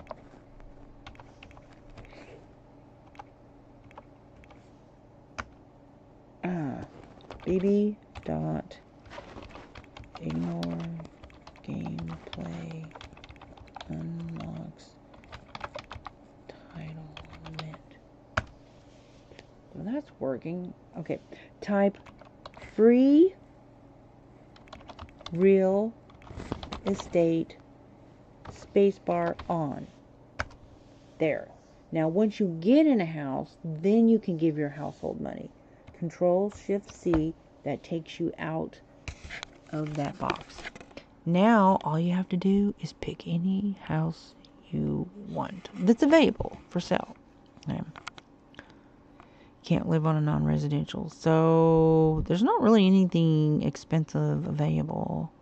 BB dot ignore gameplay unlocks title limit. Well, that's working. Okay, type free real estate spacebar on. There. Now, once you get in a house, then you can give your household money. Control-Shift-C, that takes you out of that box. Now, all you have to do is pick any house you want that's available for sale. Okay. Can't live on a non-residential. So, there's not really anything expensive available.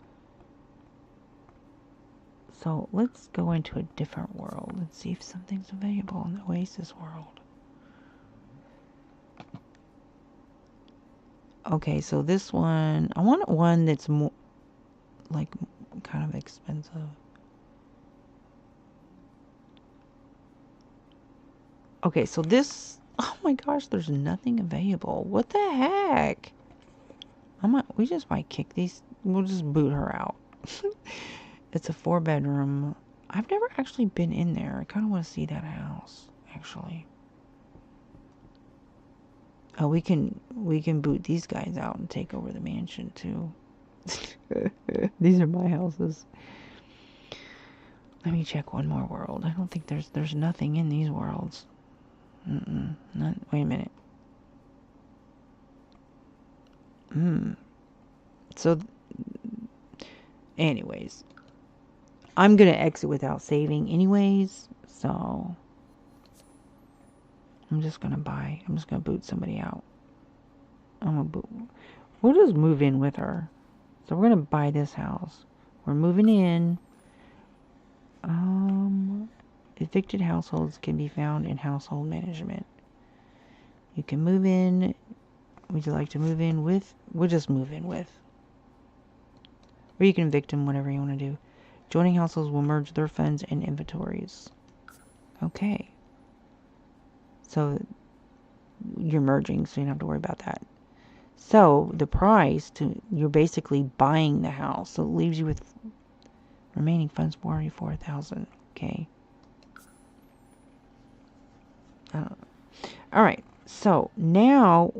So, let's go into a different world and see if something's available in the Oasis world. Okay, so this one, I want one that's more, like, kind of expensive. Okay, so this, oh my gosh, there's nothing available. What the heck? We just might kick these, we'll just boot her out. It's a 4-bedroom. I've never actually been in there. I kind of want to see that house, actually. Oh, we can boot these guys out and take over the mansion too. These are my houses. Let me check one more world. I don't think there's nothing in these worlds. Wait a minute. So, anyways, I'm gonna exit without saving, anyways. So, I'm just gonna boot somebody out. We'll just move in with her. So we're gonna buy this house. We're moving in. Evicted households can be found in household management. You can move in. Would you like to move in with? We'll just move in with. Or you can evict them, whatever you want to do. Joining households will merge their funds and inventories. Okay. So you're merging, so you don't have to worry about that. So the price you're basically buying the house. So it leaves you with remaining funds $44,000. Okay. All right. So now,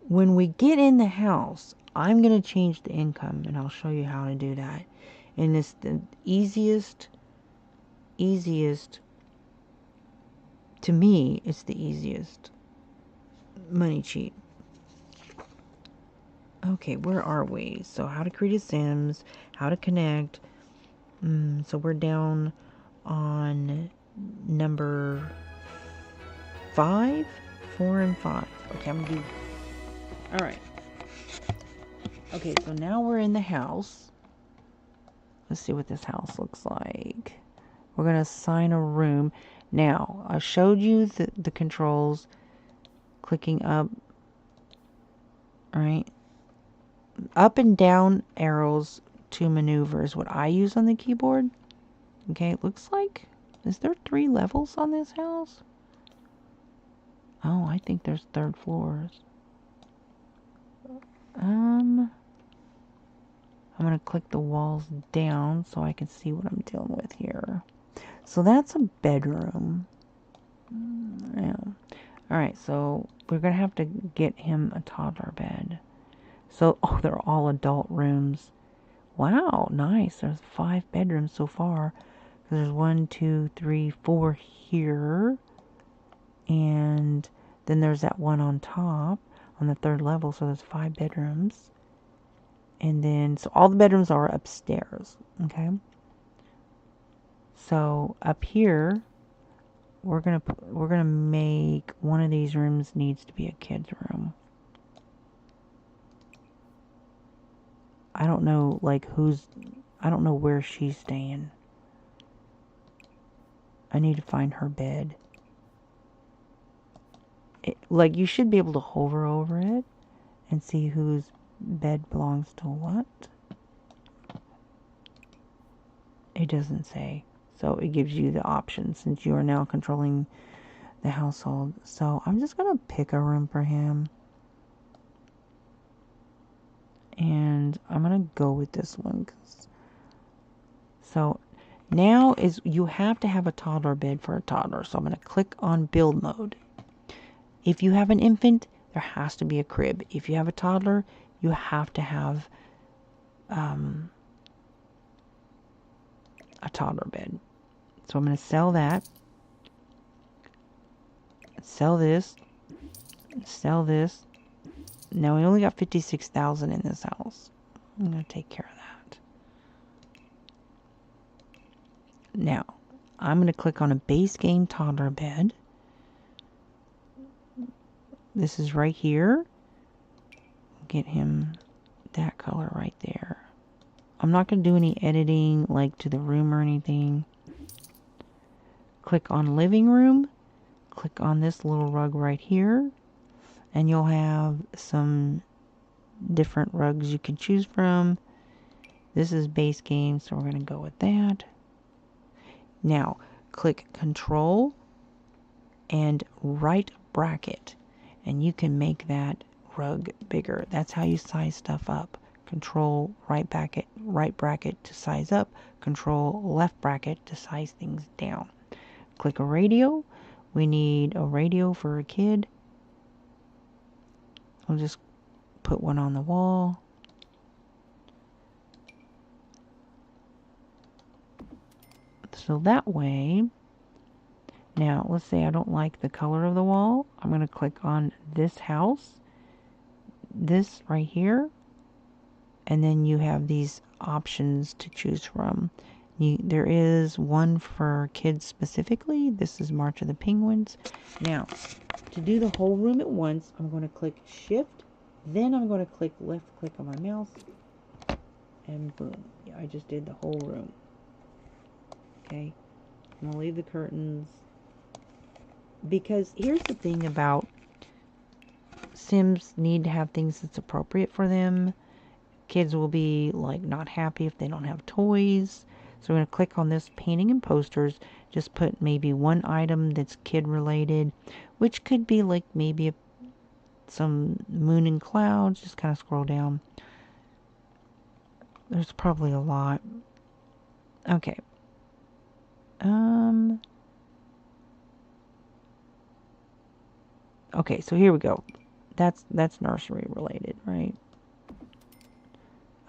when we get in the house, I'm going to change the income, and I'll show you how to do that. And it's the easiest, to me, it's the easiest money cheat. Okay, where are we? So how to create a Sims, how to connect. So we're down on number 5, 4, and 5. Okay, I'm gonna do. All right. Okay, so now we're in the house. Let's see what this house looks like. We're gonna assign a room. Now, I showed you the controls. Clicking up. All right. Up and down arrows to maneuver is what I use on the keyboard. Okay, it looks like. Is there 3 levels on this house? Oh, I think there's third floors. I'm going to click the walls down so I can see what I'm dealing with here. So that's a bedroom. Yeah. Alright, so we're going to have to get him a toddler bed. So, oh, they're all adult rooms. Wow, nice. There's 5 bedrooms so far. There's 1, 2, 3, 4 here. And then there's that one on top on the 3rd level. So there's 5 bedrooms. And then, so all the bedrooms are upstairs. Okay. So up here, we're gonna make one of these rooms needs to be a kid's room. I don't know, like, I don't know where she's staying. I need to find her bed. Like, you should be able to hover over it and see whose bed belongs to what. It doesn't say. So it gives you the option since you are now controlling the household. So I'm just going to pick a room for him. And I'm going to go with this one. So now is you have to have a toddler bed for a toddler. So I'm going to click on build mode. If you have an infant, there has to be a crib. If you have a toddler, you have to have a toddler bed. So I'm going to sell that. Sell this. Sell this. Now we only got 56,000 in this house. I'm going to take care of that. Now, I'm going to click on a base game toddler bed. This is right here. Get him that color right there. I'm not going to do any editing like to the room or anything. Click on living room. Click on this little rug right here. And you'll have some different rugs you can choose from. This is base game, so we're going to go with that. Now, click Control and right bracket, and you can make that rug bigger. That's how you size stuff up. Control right bracket to size up. Control left bracket to size things down. Click a radio. We need a radio for a kid. I'll just put one on the wall. So that way, now let's say I don't like the color of the wall. I'm going to click on this house, this right here, and then you have these options to choose from. There is one for kids specifically. This is March of the Penguins. Now, to do the whole room at once, I'm going to click Shift, then I'm going to click left click on my mouse, and boom. Yeah, I just did the whole room. Okay, I'm going to leave the curtains. Because here's the thing about Sims need to have things that's appropriate for them. Kids will be like not happy if they don't have toys. So we're going to click on this painting and posters. Just put maybe one item that's kid related, which could be like maybe some moon and clouds. Just kind of scroll down. There's probably a lot. Okay. Okay, so here we go. That's nursery related, right?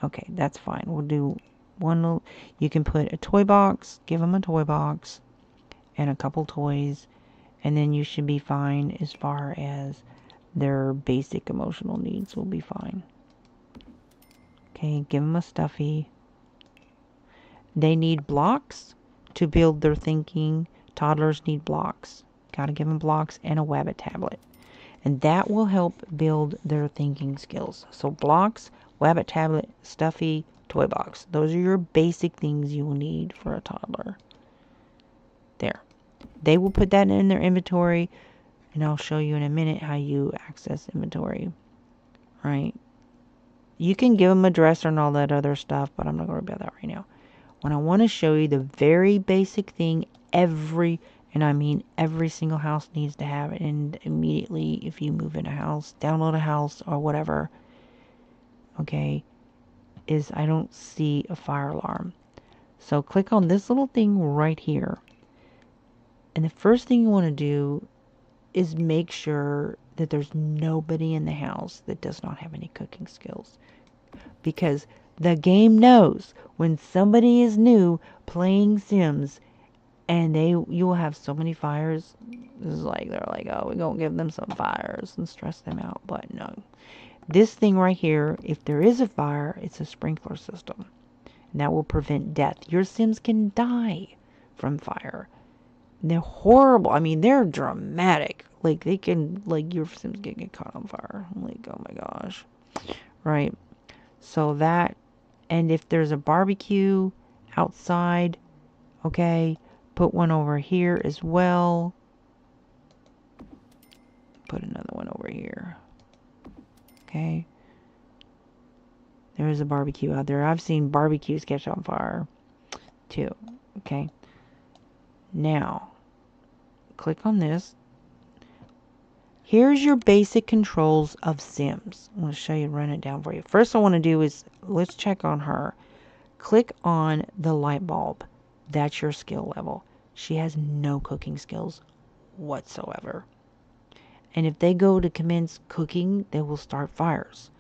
Okay, that's fine. We'll do one little, you can put a toy box, give them a toy box, and a couple toys, and then you should be fine as far as their basic emotional needs will be fine. Okay, give them a stuffy. They need blocks to build their thinking. Toddlers need blocks. Gotta give them blocks and a Wabbit tablet. And that will help build their thinking skills. So blocks, Wabbit tablet, stuffy, toy box. Those are your basic things you will need for a toddler. There. They will put that in their inventory, and I'll show you in a minute how you access inventory. Right? You can give them a dresser and all that other stuff, but I'm not going to worry about that right now. When I want to show you the very basic thing every And I mean every single house needs to have it. And immediately if you move in a house, download a house or whatever, okay, is I don't see a fire alarm. So click on this little thing right here. And the first thing you want to do is make sure that there's nobody in the house that does not have any cooking skills. Because the game knows when somebody is new playing Sims, and you will have so many fires. It's like they're like, oh, we're gonna give them some fires and stress them out. But no. This thing right here, if there is a fire, it's a sprinkler system. And that will prevent death. Your Sims can die from fire. They're horrible. I mean, they're dramatic. Like, they can, like, your Sims can get caught on fire. Like, oh my gosh. Right? So that, and if there's a barbecue outside, okay, put one over here as well. Put another one over here. Okay. There's a barbecue out there. I've seen barbecues catch on fire too. Okay. Now, click on this. Here's your basic controls of Sims. I'm going to show you, run it down for you. First I want to do is, let's check on her. Click on the light bulb. That's your skill level. She has no cooking skills whatsoever. And if they go to commence cooking, they will start fires.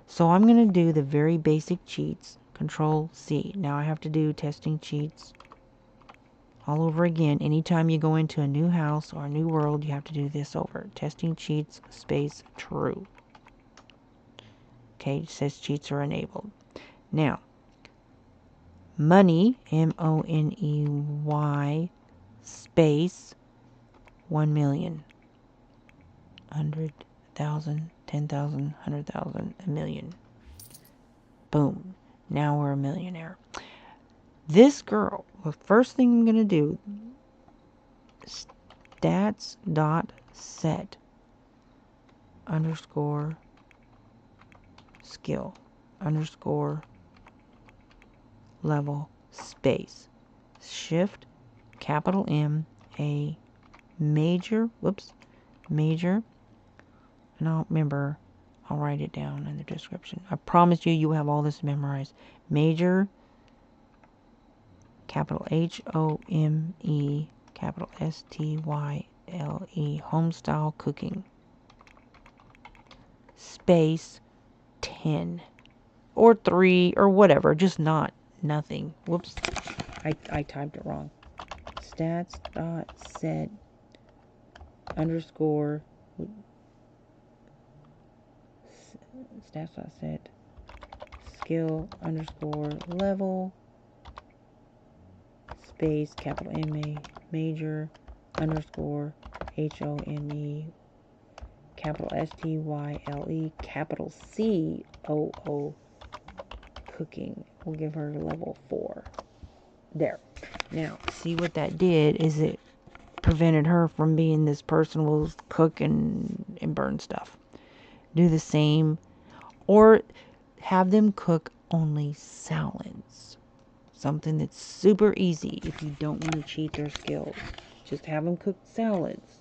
So I'm going to do the very basic cheats. Control C. Now I have to do testing cheats all over again. Anytime you go into a new house or a new world, you have to do this over. Testing cheats space true. Okay, it says cheats are enabled. Now, money, M-O-N-E-Y, space 1 million. 100,000, 10,000, 100,000, a million. Boom. Now we're a millionaire. This girl, the first thing I'm going to do, stats.set underscore skill underscore level space shift capital M a major, major, and I'll write it down in the description. I promise you, you have all this memorized. Major, capital H-O-M-E, capital S-T-Y-L-E, home style cooking, space 10, or 3, or whatever, just nothing. Whoops, I typed it wrong. Stats.set underscore stats.set skill underscore level space capital M-A major underscore H-O-M-E capital S-T-Y-L-E capital C-O-O cooking. We'll give her level 4. There. Now, see what that did is it prevented her from being this person who will cook and burn stuff. Do the same, or have them cook only salads. Something that's super easy if you don't want to cheat their skills. Just have them cook salads.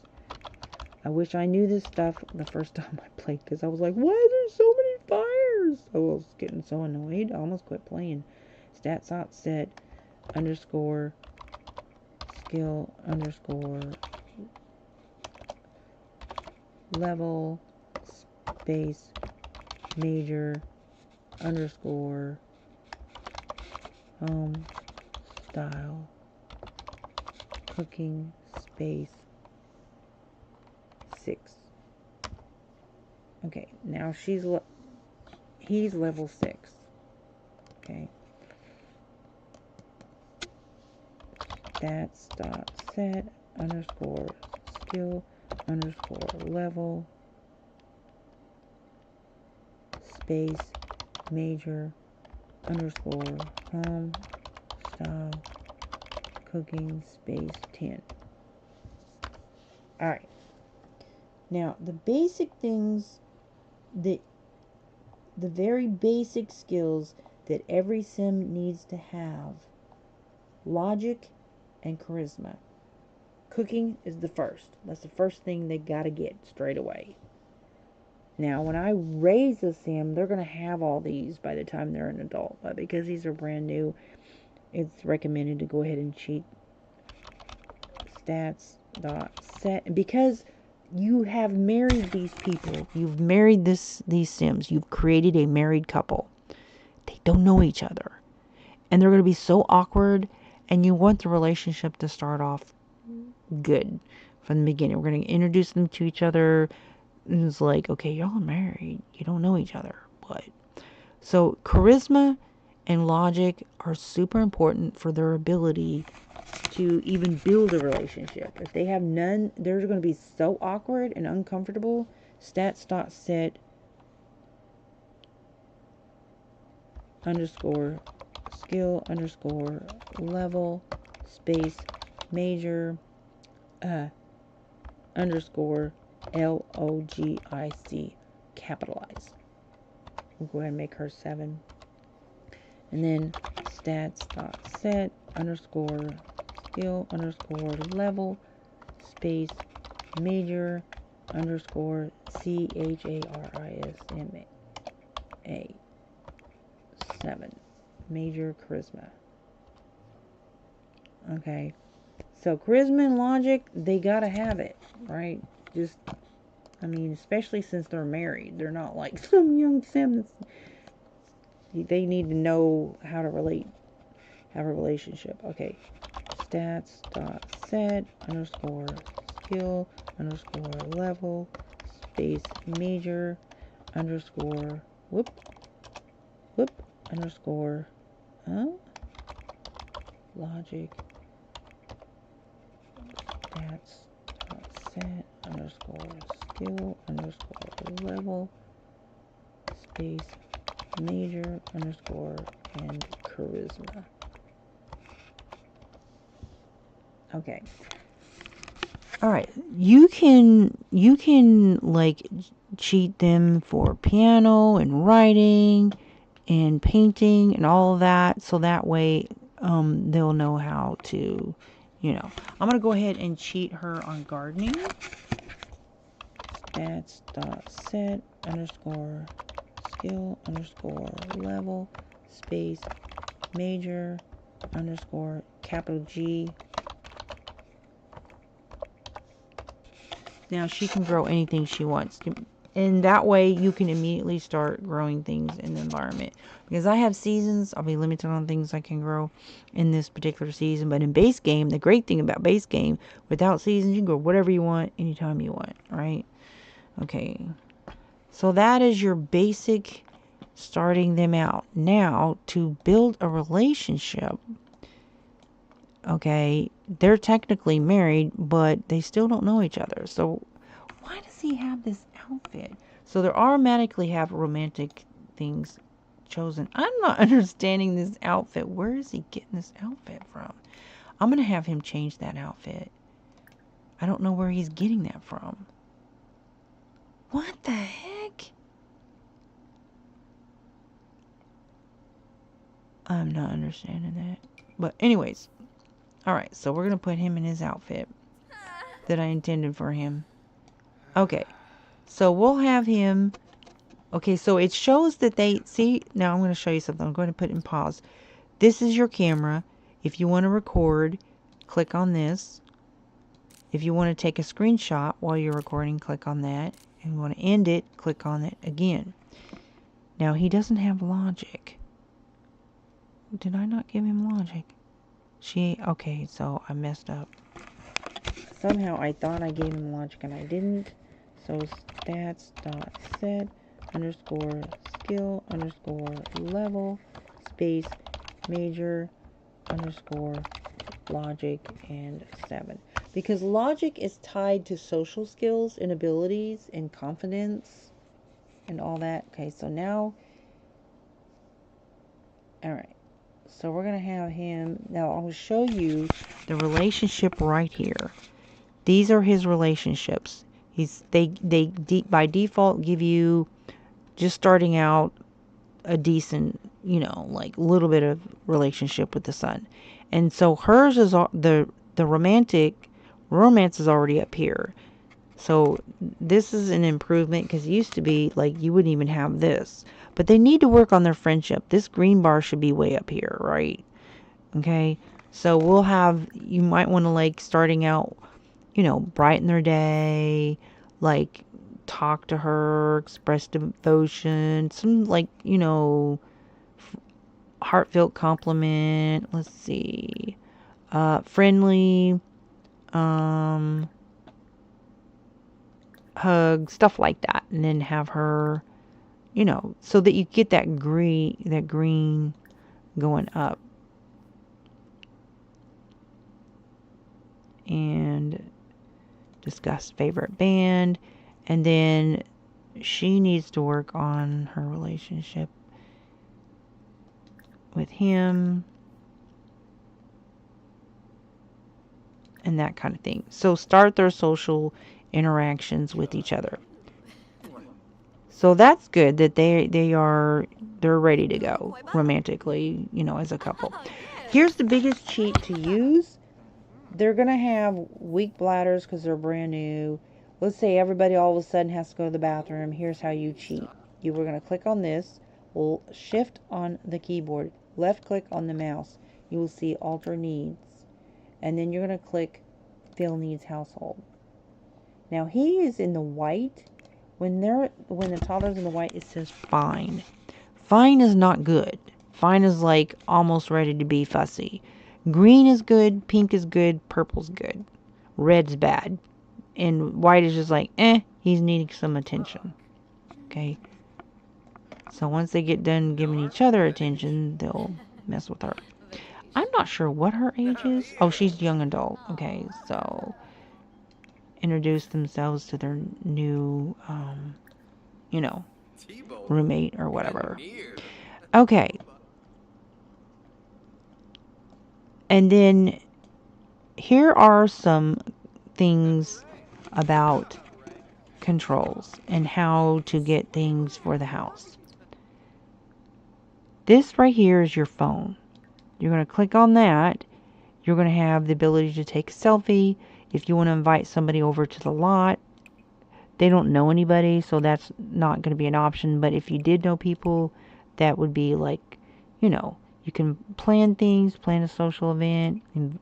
I wish I knew this stuff the first time I played, because I was like, why are there so many fires? I was getting so annoyed, I almost quit playing. Stats.set underscore skill underscore level space major underscore home style cooking space 6. Okay, now he's level 6. Okay, stats.set underscore skill underscore level space major underscore home style cooking space 10. Alright. Now, the basic things, the very basic skills that every sim needs to have: logic and charisma. Cooking is the first. That's the first thing they got to get straight away. Now, when I raise a sim, they're going to have all these by the time they're an adult. But because these are brand new, it's recommended to go ahead and cheat stats.set. And because you have married these people, you've married these sims, you've created a married couple. They don't know each other. And they're going to be so awkward, and you want the relationship to start off good from the beginning. We're going to introduce them to each other. It's like, okay, y'all are married. You don't know each other. But so charisma and logic are super important for their ability to even build a relationship. If they have none, they're going to be so awkward and uncomfortable. Stats.set underscore skill underscore level space major underscore LOGIC capitalize. We'll go ahead and make her 7. And then stats.set underscore skill underscore level space major underscore CHARISMA 7 major charisma. Okay, so charisma and logic, they gotta have it, right? Just, I mean, especially since they're married. They're not like some young sim. They need to know how to relate, have a relationship. Okay, stats.set underscore skill underscore level space major underscore whoop underscore logic stats.set underscore skill underscore level space major underscore and charisma. Okay. All right. You can like cheat them for piano and writing and painting and all of that, so that way they'll know how to, I'm going to go ahead and cheat her on gardening. Stats.set underscore skill underscore level space major underscore capital G. Now she can grow anything she wants. And that way you can immediately start growing things in the environment. Because I have seasons, I'll be limited on things I can grow in this particular season. But in base game, the great thing about base game, without seasons, you can grow whatever you want, anytime you want, right? Okay. So that is your basic starting them out. Now, to build a relationship, okay, they're technically married, but they still don't know each other. So why does he have this outfit? So they automatically have romantic things chosen. I'm not understanding this outfit. Where is he getting this outfit from? I'm going to have him change that outfit. I don't know where he's getting that from. What the heck? I'm not understanding that. But anyways. Alright, so we're going to put him in his outfit that I intended for him. Okay. So we'll have him. Okay, so it shows that they see. Now I'm going to show you something. I'm going to put it in pause. This is your camera. If you want to record, click on this. If you want to take a screenshot while you're recording, click on that. And you want to end it, click on it again. Now he doesn't have logic. Did I not give him logic? Okay, so I messed up. Somehow I thought I gave him logic and I didn't. So stats.set underscore skill underscore level space major underscore logic and 7. Because logic is tied to social skills and abilities and confidence and all that. Okay, so now, alright. So we're going to have him, now I'll show you the relationship right here. These are his relationships. They by default give you, just starting out, a decent, like little bit of relationship with the sun. And so hers is the romantic Romance is already up here. So this is an improvement, because it used to be like you wouldn't even have this. But they need to work on their friendship. This green bar should be way up here, right? Okay. So we'll have, you might want to, like, starting out, you know, brighten their day, like talk to her, express devotion, some, like, you know, heartfelt compliment. Let's see. Friendly, hug, stuff like that. And then have her, you know, so that you get that green going up. And discuss favorite band. And then she needs to work on her relationship with him. And that kind of thing. So start their social interactions with each other. So that's good that they're ready to go romantically, you know, as a couple. Here's the biggest cheat to use. They're going to have weak bladders because they're brand new. Let's say everybody all of a sudden has to go to the bathroom. Here's how you cheat. You were going to click on this. We'll shift on the keyboard. Left click on the mouse. You will see alter needs. And then you're going to click fill needs household. Now he is in the white. When the toddler's in the white, it says fine. Fine is not good. Fine is like almost ready to be fussy. Green is good, pink is good, purple's good. Red's bad. And white is just like, he's needing some attention. Okay. So once they get done giving each other attention, they'll mess with her. I'm not sure what her age is. Oh, she's young adult. Okay, so introduce themselves to their new, you know, roommate or whatever. Okay. And then here are some things about controls and how to get things for the house. This right here is your phone. You're going to click on that. You're going to have the ability to take a selfie. If you want to invite somebody over to the lot, they don't know anybody, so that's not going to be an option. But if you did know people, that would be like, you know, you can plan things, plan a social event. And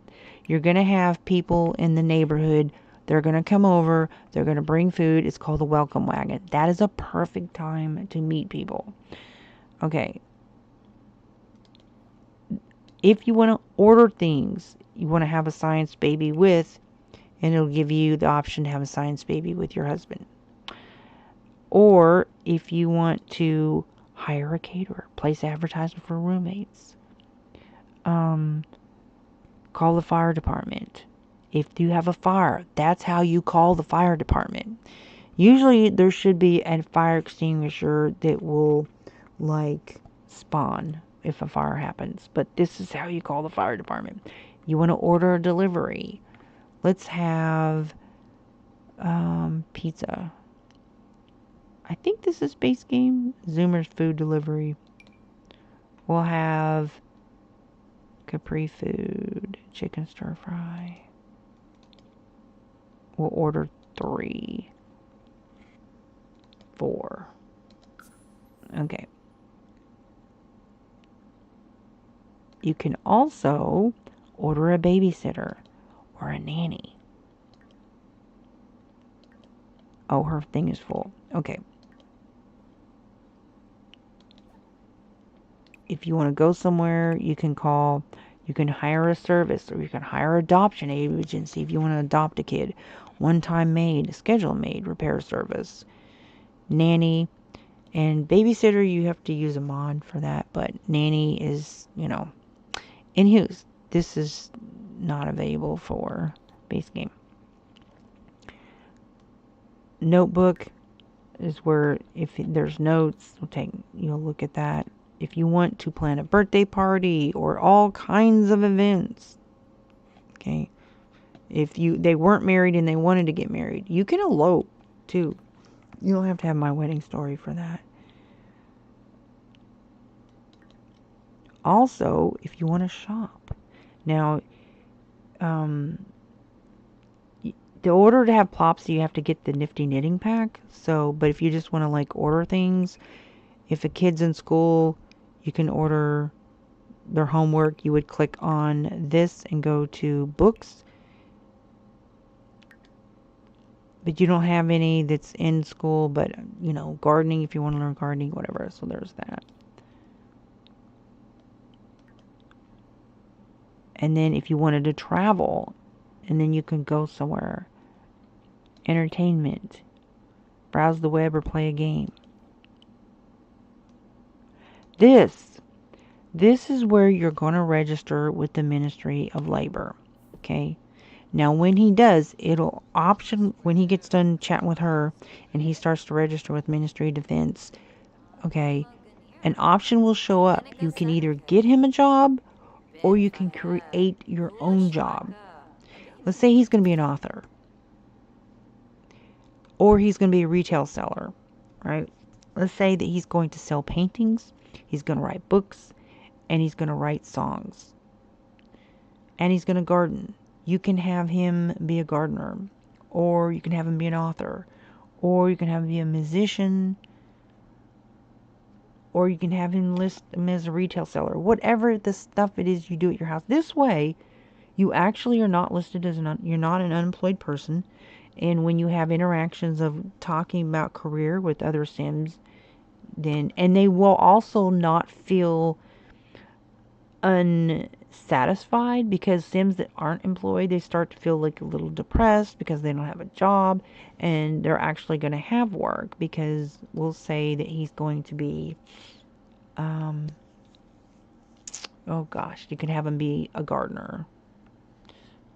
you're going to have people in the neighborhood. They're going to come over. They're going to bring food. It's called the welcome wagon. That is a perfect time to meet people. Okay. If you want to order things, you want to have a science baby with, and it'll give you the option to have a science baby with your husband. Or if you want to hire a caterer, place advertisement for roommates, call the fire department. If you have a fire, that's how you call the fire department. Usually there should be a fire extinguisher that will, like, spawn if a fire happens. But this is how you call the fire department. You want to order a delivery. Let's have pizza. I think this is base game. Zoomer's food delivery. We'll have Capri food, chicken stir fry. We'll order 3, 4. Okay. You can also order a babysitter or a nanny. Oh, her thing is full. Okay. If you want to go somewhere, you can call, you can hire a service, or you can hire an adoption agency if you want to adopt a kid. One-time maid, schedule maid, repair service, nanny, and babysitter, you have to use a mod for that, but nanny is, you know, in use. This is not available for base game. Notebook is where if there's notes, you'll look at that. If you want to plan a birthday party or all kinds of events, okay. If they weren't married and they wanted to get married, you can elope too. You don't have to have my wedding story for that. Also, if you want to shop. Now, the order to have plops, you have to get the Nifty Knitting Pack. So, but if you just want to like order things, if a kid's in school, you can order their homework. You would click on this and go to books. But you don't have any that's in school, but you know, gardening, if you want to learn gardening, whatever. So there's that. And then if you wanted to travel, and then you can go somewhere. Entertainment. Browse the web or play a game. This is where you're going to register with the Ministry of Labor. Okay. Now when he does, it'll option, when he gets done chatting with her and he starts to register with Ministry of Defense, okay, an option will show up. You can either get him a job or you can create your own job. Let's say he's going to be an author. Or he's going to be a retail seller, right? Let's say that he's going to sell paintings, he's going to write books, and he's going to write songs. And he's going to garden. You can have him be a gardener, or you can have him be an author, or you can have him be a musician, or you can have him list him as a retail seller. Whatever the stuff it is you do at your house. This way, you actually are not listed as you're not an unemployed person. And when you have interactions of talking about career with other Sims, then, and they will also not feel unsatisfied, because Sims that aren't employed, they start to feel like a little depressed because they don't have a job, and they're actually going to have work, because we'll say that he's going to be, oh gosh, you can have him be a gardener.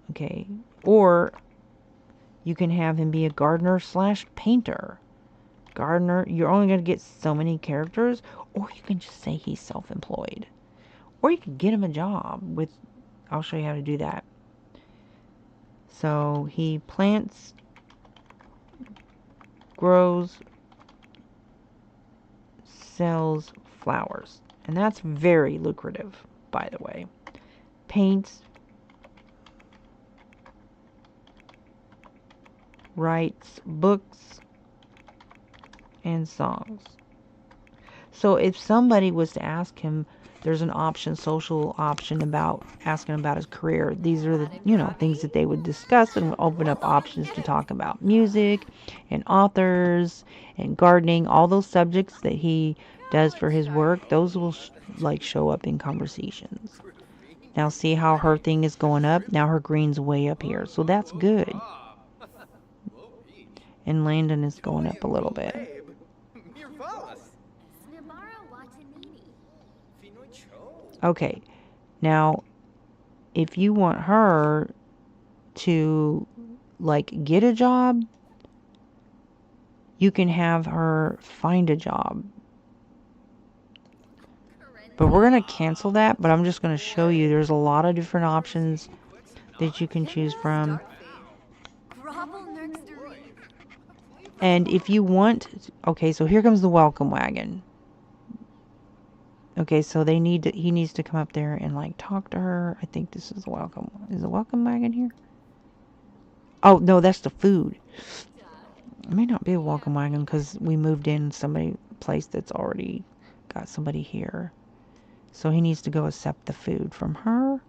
Okay. Or you can have him be a gardener slash painter. Gardener, you're only going to get so many characters, or you can just say he's self-employed. Or you can get him a job with, I'll show you how to do that. So he plants, grows, sells flowers. And that's very lucrative, by the way. Paints, writes books, and songs. So if somebody was to ask him, there's an option, social option, about asking about his career. These are the, you know, things that they would discuss, and open up options to talk about music and authors and gardening, all those subjects that he does for his work. Those will like show up in conversations. Now see how her thing is going up? Now her green's way up here. So that's good. And Landon is going up a little bit. Okay, now if you want her to like get a job, you can have her find a job. But we're going to cancel that, but I'm just going to show you there's a lot of different options that you can choose from. And if you want, okay, so here comes the welcome wagon. Okay, so he needs to come up there and like talk to her. I think this is the welcome. Is the welcome wagon here? Oh, no, that's the food. It may not be a welcome wagon because we moved in place that's already got somebody here. So he needs to go accept the food from her.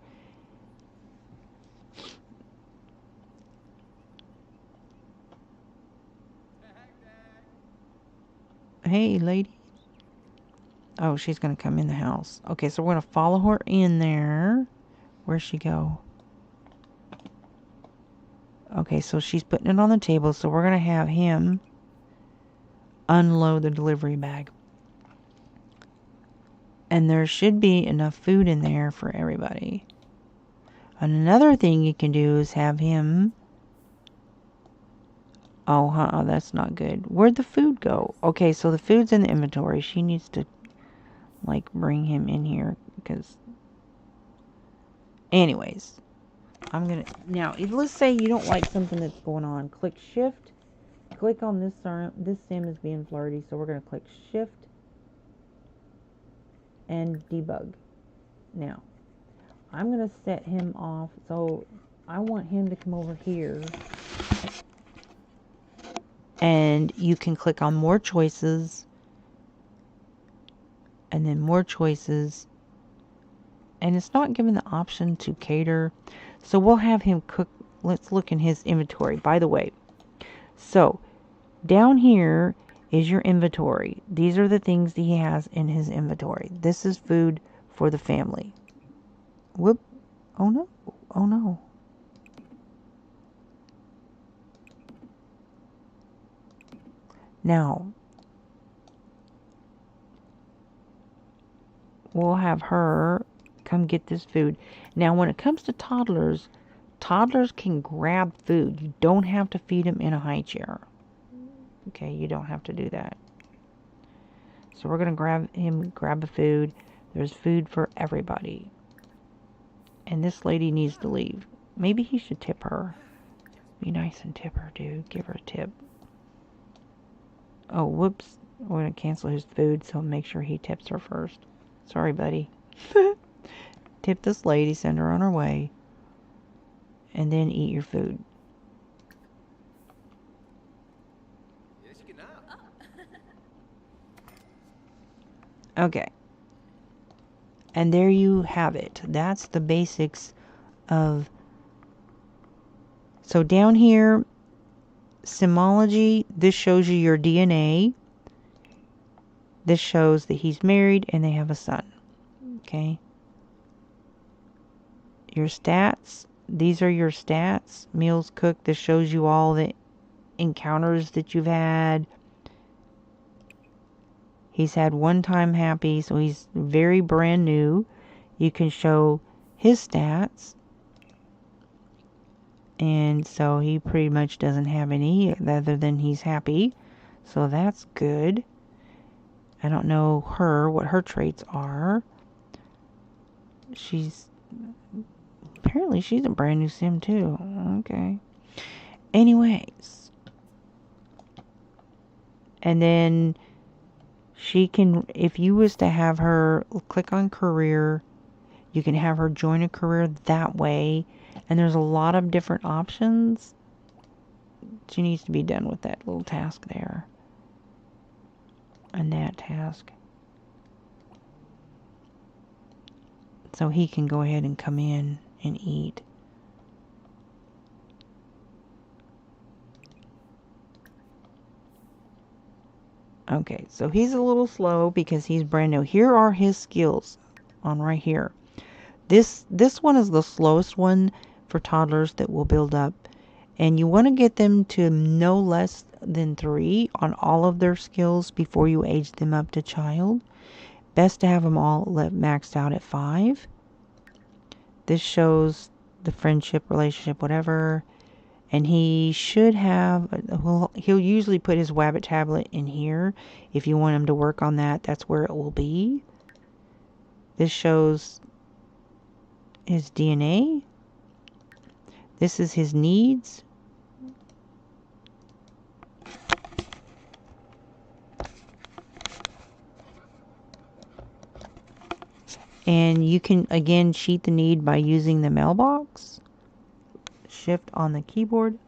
Hey, lady. Oh, she's going to come in the house. Okay, so we're going to follow her in there. Where'd she go? Okay, so she's putting it on the table, so we're going to have him unload the delivery bag. And there should be enough food in there for everybody. And another thing you can do is have him... Oh, that's not good. Where'd the food go? Okay, so the food's in the inventory. She needs to like bring him in here, because anyways, I'm gonna now, if let's say you don't like something that's going on, click shift, click on this sim is being flirty, so we're gonna click shift and debug. Now I'm gonna set him off, so I want him to come over here And you can click on more choices, and then more choices, and it's not given the option to cater. So we'll have him cook. Let's look in his inventory, by the way. So down here is your inventory. These are the things that he has in his inventory. This is food for the family. Whoop. Oh no. Oh no. Now, we'll have her come get this food. Now, when it comes to toddlers, toddlers can grab food. You don't have to feed them in a high chair. Okay, you don't have to do that. So we're going to grab the food. There's food for everybody. And this lady needs to leave. Maybe he should tip her. Be nice and tip her, dude. Give her a tip. Oh, whoops. We're going to cancel his food, so make sure he tips her first. Sorry, buddy. Tip this lady, send her on her way, and then eat your food. Okay. And there you have it. That's the basics of... So down here, Simology, this shows you your DNA. This shows that he's married and they have a son. Okay. Your stats, these are your stats. Meals cooked, this shows you all the encounters that you've had. He's had one time happy, so he's very brand new. You can show his stats. And so he pretty much doesn't have any other than he's happy. So that's good. I don't know what her traits are. Apparently she's a brand new sim too. Okay. Anyways. And then she can, if you was to have her click on career, you can have her join a career that way. And there's a lot of different options. She needs to be done with that little task there. And that task. So he can go ahead and come in and eat. Okay, so he's a little slow because he's brand new. Here are his skills on right here. This one is the slowest one for toddlers that will build up. And you want to get them to no less than 3 on all of their skills before you age them up to child. Best to have them all maxed out at 5. This shows the friendship, relationship, whatever. And he should have, well, he'll usually put his Wabbit tablet in here. If you want him to work on that, that's where it will be. This shows his DNA. This is his needs. And you can, again, cheat the need by using the mailbox. Shift on the keyboard.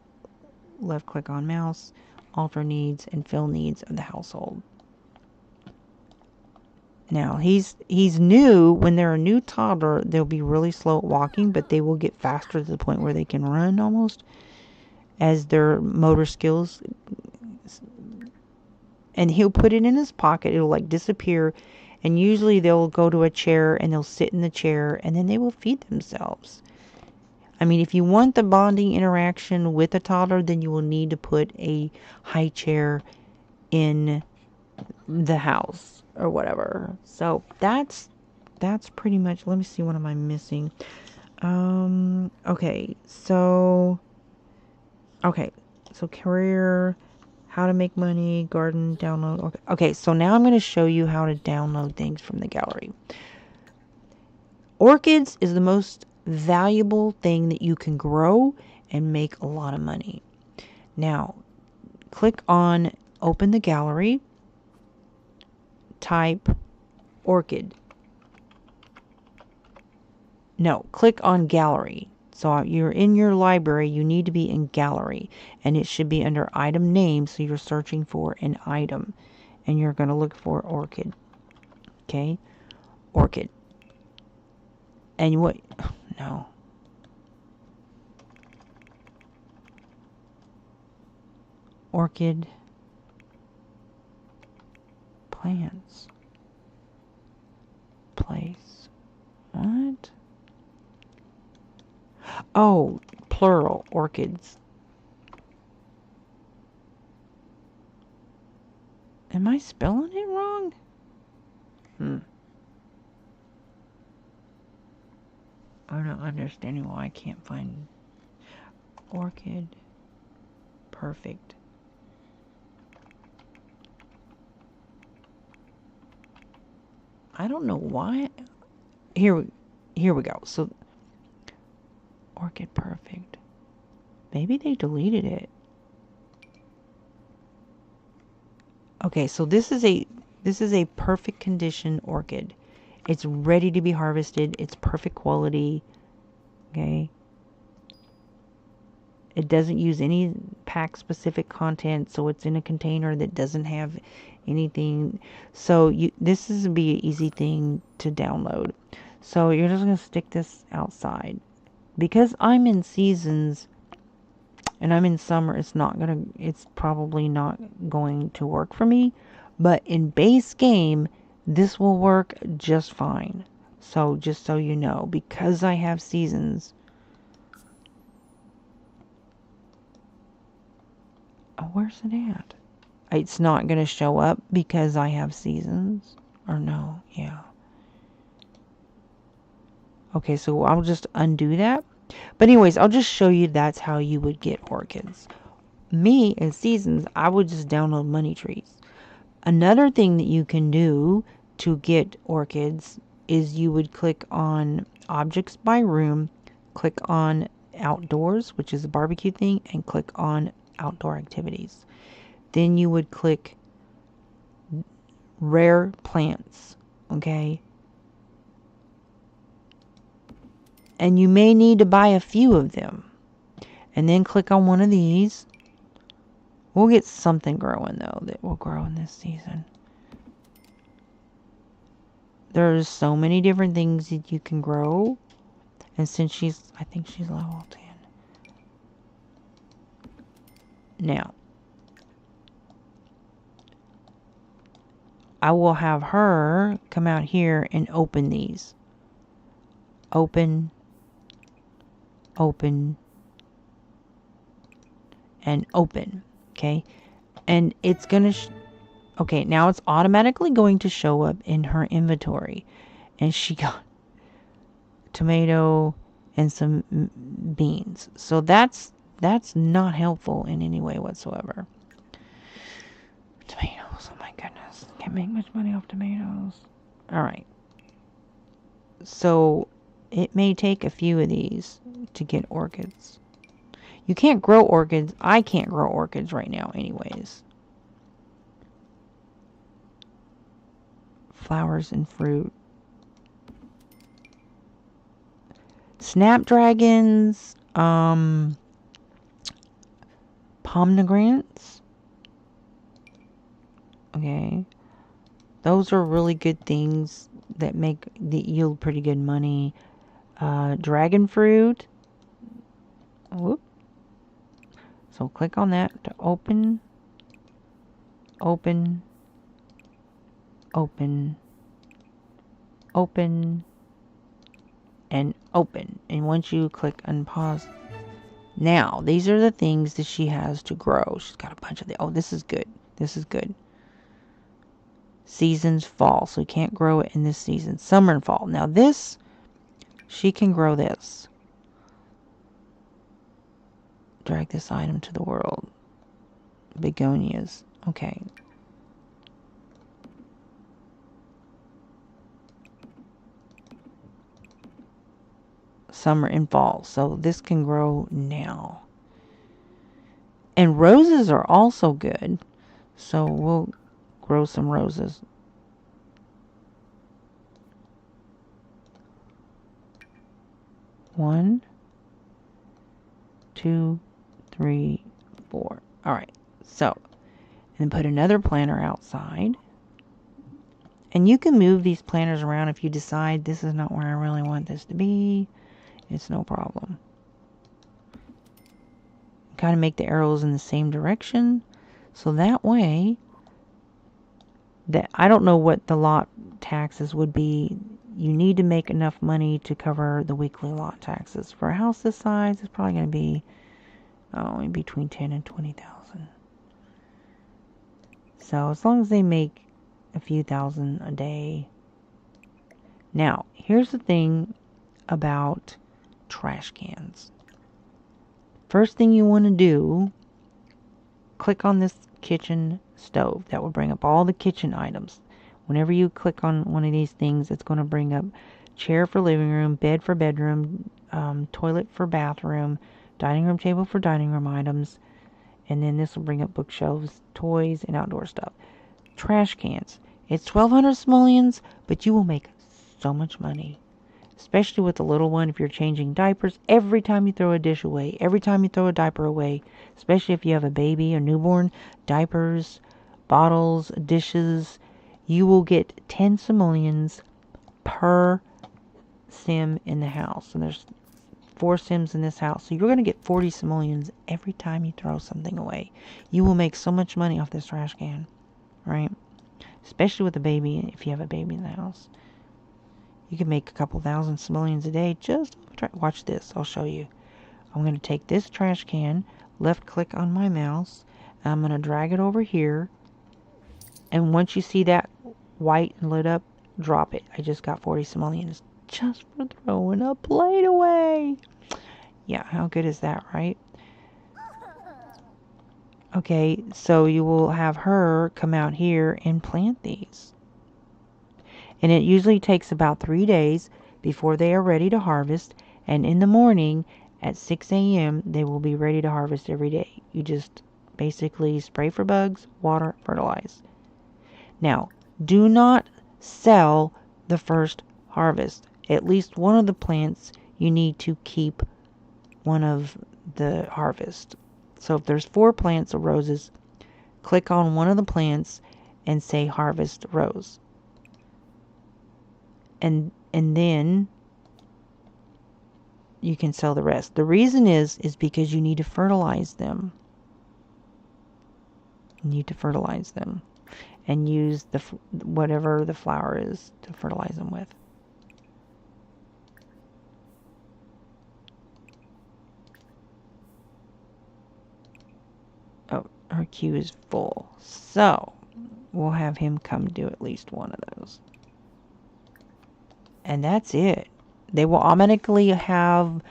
Left click on mouse. Alter needs and fill needs of the household. Now, he's new. When they're a new toddler, they'll be really slow at walking, but they will get faster to the point where they can run almost as their motor skills. And he'll put it in his pocket. It'll like disappear. And usually they'll go to a chair and they'll sit in the chair and then they will feed themselves. I mean, if you want the bonding interaction with a toddler, then you will need to put a high chair in the house or whatever. So that's pretty much, let me see, what am I missing? Okay, so career, how to make money, garden, download. Okay, so now I'm going to show you how to download things from the gallery. Orchids is the most valuable thing that you can grow and make a lot of money. Now, click on open the gallery, type orchid. No, click on gallery. So you're in your library, you need to be in gallery, and it should be under item name, so you're searching for an item, and you're going to look for orchid. Okay, orchid. And what, no. Orchid plants. Place. What? Oh, plural, orchids. Am I spelling it wrong? I'm not understanding why I can't find orchid. Perfect. I don't know why. Here we go. So, orchid perfect. Maybe they deleted it. Okay, so this is a perfect condition orchid. It's ready to be harvested. It's perfect quality. Okay. It doesn't use any pack specific content, so it's in a container that doesn't have anything. So this is be an easy thing to download. So you're just going to stick this outside. Because I'm in seasons and I'm in summer, it's probably not going to work for me. But in base game, this will work just fine. So just so you know, because I have seasons. Oh, where's it at? It's not going to show up because I have seasons. Or no, yeah. Okay, so I'll just undo that. But anyways, I'll just show you that's how you would get orchids. Me, in seasons, I would just download money trees. Another thing that you can do to get orchids is you would click on objects by room, click on outdoors, which is a barbecue thing, and click on outdoor activities. Then you would click rare plants, okay? And you may need to buy a few of them. And then click on one of these. We'll get something growing though that will grow in this season. There's so many different things that you can grow. And since I think she's level 10. Now, I will have her come out here and open these. Open, open, and open. Okay. And it's going to, okay, now it's automatically going to show up in her inventory. And she got tomato and some beans. So that's not helpful in any way whatsoever. Tomatoes, oh my goodness. Can't make much money off tomatoes. Alright. So it may take a few of these to get orchids. You can't grow orchids. I can't grow orchids right now anyways. Flowers and fruit. Snapdragons. Pomegranates. Okay. Those are really good things that yield pretty good money. Dragon fruit. Whoop. So click on that to open, open, open, open, and open. And once you click unpause, now these are the things that she has to grow. She's got a bunch of them. Oh, this is good. This is good. Seasons fall, so you can't grow it in this season. Summer and fall. Now this, she can grow this. Drag this item to the world. Begonias. Okay. Summer and fall. So this can grow now. And roses are also good. So we'll grow some roses. One, 2, 3, 4. All right. So, and then put another planter outside. And you can move these planters around if you decide this is not where I really want this to be. It's no problem. Kind of make the arrows in the same direction. So that way, that I don't know what the lot taxes would be. You need to make enough money to cover the weekly lot taxes. For a house this size, it's probably going to be in between 10 and 20,000. So as long as they make a few thousand a day. Now, here's the thing about trash cans. First thing you want to do, click on this kitchen stove. That will bring up all the kitchen items. Whenever you click on one of these things, it's going to bring up chair for living room, bed for bedroom, toilet for bathroom, dining room table for dining room items, and then this will bring up bookshelves, toys, and outdoor stuff. Trash cans. It's 1,200 simoleons, but you will make so much money. Especially with the little one, if you're changing diapers, every time you throw a dish away, every time you throw a diaper away, especially if you have a baby or newborn, diapers, bottles, dishes, you will get 10 simoleons per sim in the house. And there's 4 sims in this house. So you're going to get 40 simoleons every time you throw something away. You will make so much money off this trash can, right? Especially with a baby, if you have a baby in the house. You can make a couple thousand simoleons a day. Just watch this. I'll show you. I'm going to take this trash can, left click on my mouse, and I'm going to drag it over here. And once you see that white and lit up, drop it. I just got 40 simoleons just for throwing a plate away. Yeah, how good is that, right? Okay, so you will have her come out here and plant these. And it usually takes about 3 days before they are ready to harvest. And in the morning at 6 a.m. they will be ready to harvest every day. You just basically spray for bugs, water, fertilize. Now, do not sell the first harvest. At least one of the plants you need to keep one of the harvest. So if there's 4 plants of roses, click on one of the plants and say harvest rose. And then you can sell the rest. The reason is because you need to fertilize them. You need to fertilize them and use the whatever the flower is to fertilize them with. Oh, her queue is full. So we'll have him come do at least one of those. And that's it. They will automatically have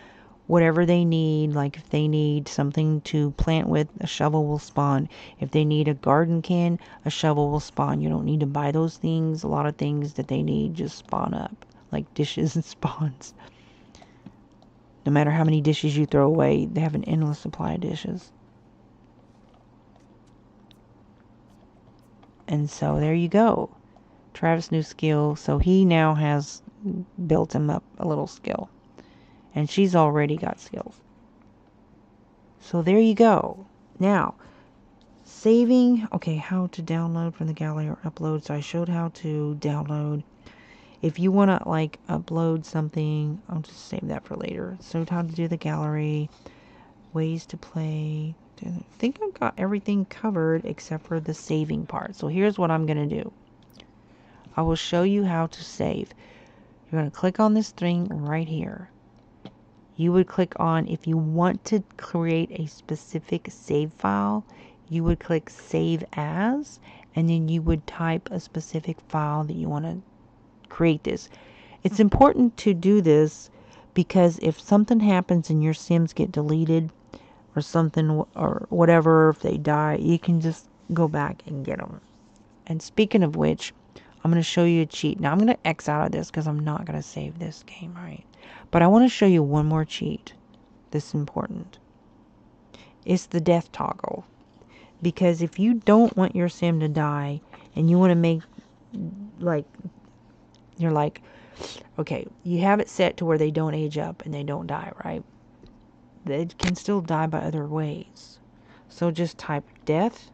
whatever they need. Like if they need something to plant with, a shovel will spawn. If they need a garden can, a shovel will spawn. You don't need to buy those things. A lot of things that they need just spawn up. Like dishes and spawns. No matter how many dishes you throw away, they have an endless supply of dishes. And so there you go. Travis' new skill. So he now has built him up a little skill. And she's already got skills. So there you go. Now, saving. Okay, how to download from the gallery or upload. So I showed how to download. If you want to like upload something, I'll just save that for later. So how to do the gallery. Ways to play. I think I've got everything covered except for the saving part. So here's what I'm going to do. I will show you how to save. You're going to click on this thing right here. You would click on, if you want to create a specific save file, you would click Save As, and then you would type a specific file that you want to create this. It's important to do this because if something happens and your Sims get deleted or something or whatever, if they die, you can just go back and get them. And speaking of which, I'm going to show you a cheat. Now I'm going to X out of this because I'm not going to save this game, right? But I want to show you one more cheat that's important. It's the death toggle. Because if you don't want your sim to die and you want to make, like, you're like, okay, you have it set to where they don't age up and they don't die, right? it can still die by other ways. So just type death.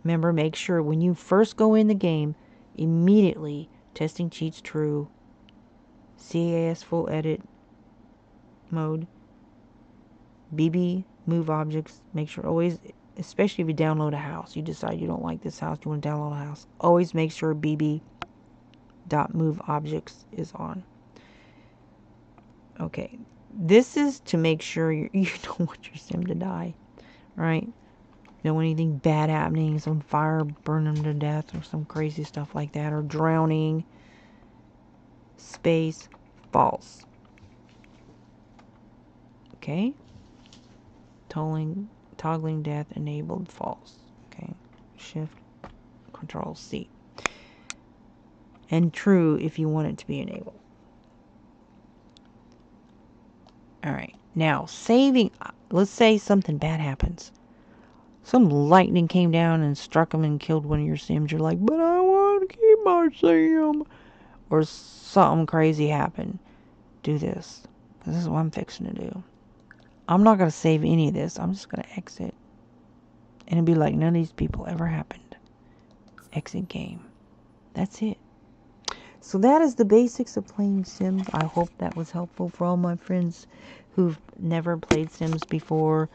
Remember, make sure when you first go in the game, immediately testing cheats true, CAS full edit mode, BB move objects. Make sure always, especially if you download a house, you decide you don't like this house, you want to download a house, always make sure BB.move objects is on. Okay, this is to make sure you don't want your sim to die, right? You don't want anything bad happening, some fire burning them to death or some crazy stuff like that, or drowning. Space, false. Okay, toggling death enabled, false. Okay, shift control C. And true if you want it to be enabled. Alright, now saving, let's say something bad happens. Some lightning came down and struck them and killed one of your sims. You're like, but I want to keep my sim. Or something crazy happened. Do this. This is what I'm fixing to do. I'm not going to save any of this. I'm just going to exit. And it'll be like none of these people ever happened. Exit game. That's it. So that is the basics of playing Sims. I hope that was helpful for all my friends who've never played Sims before.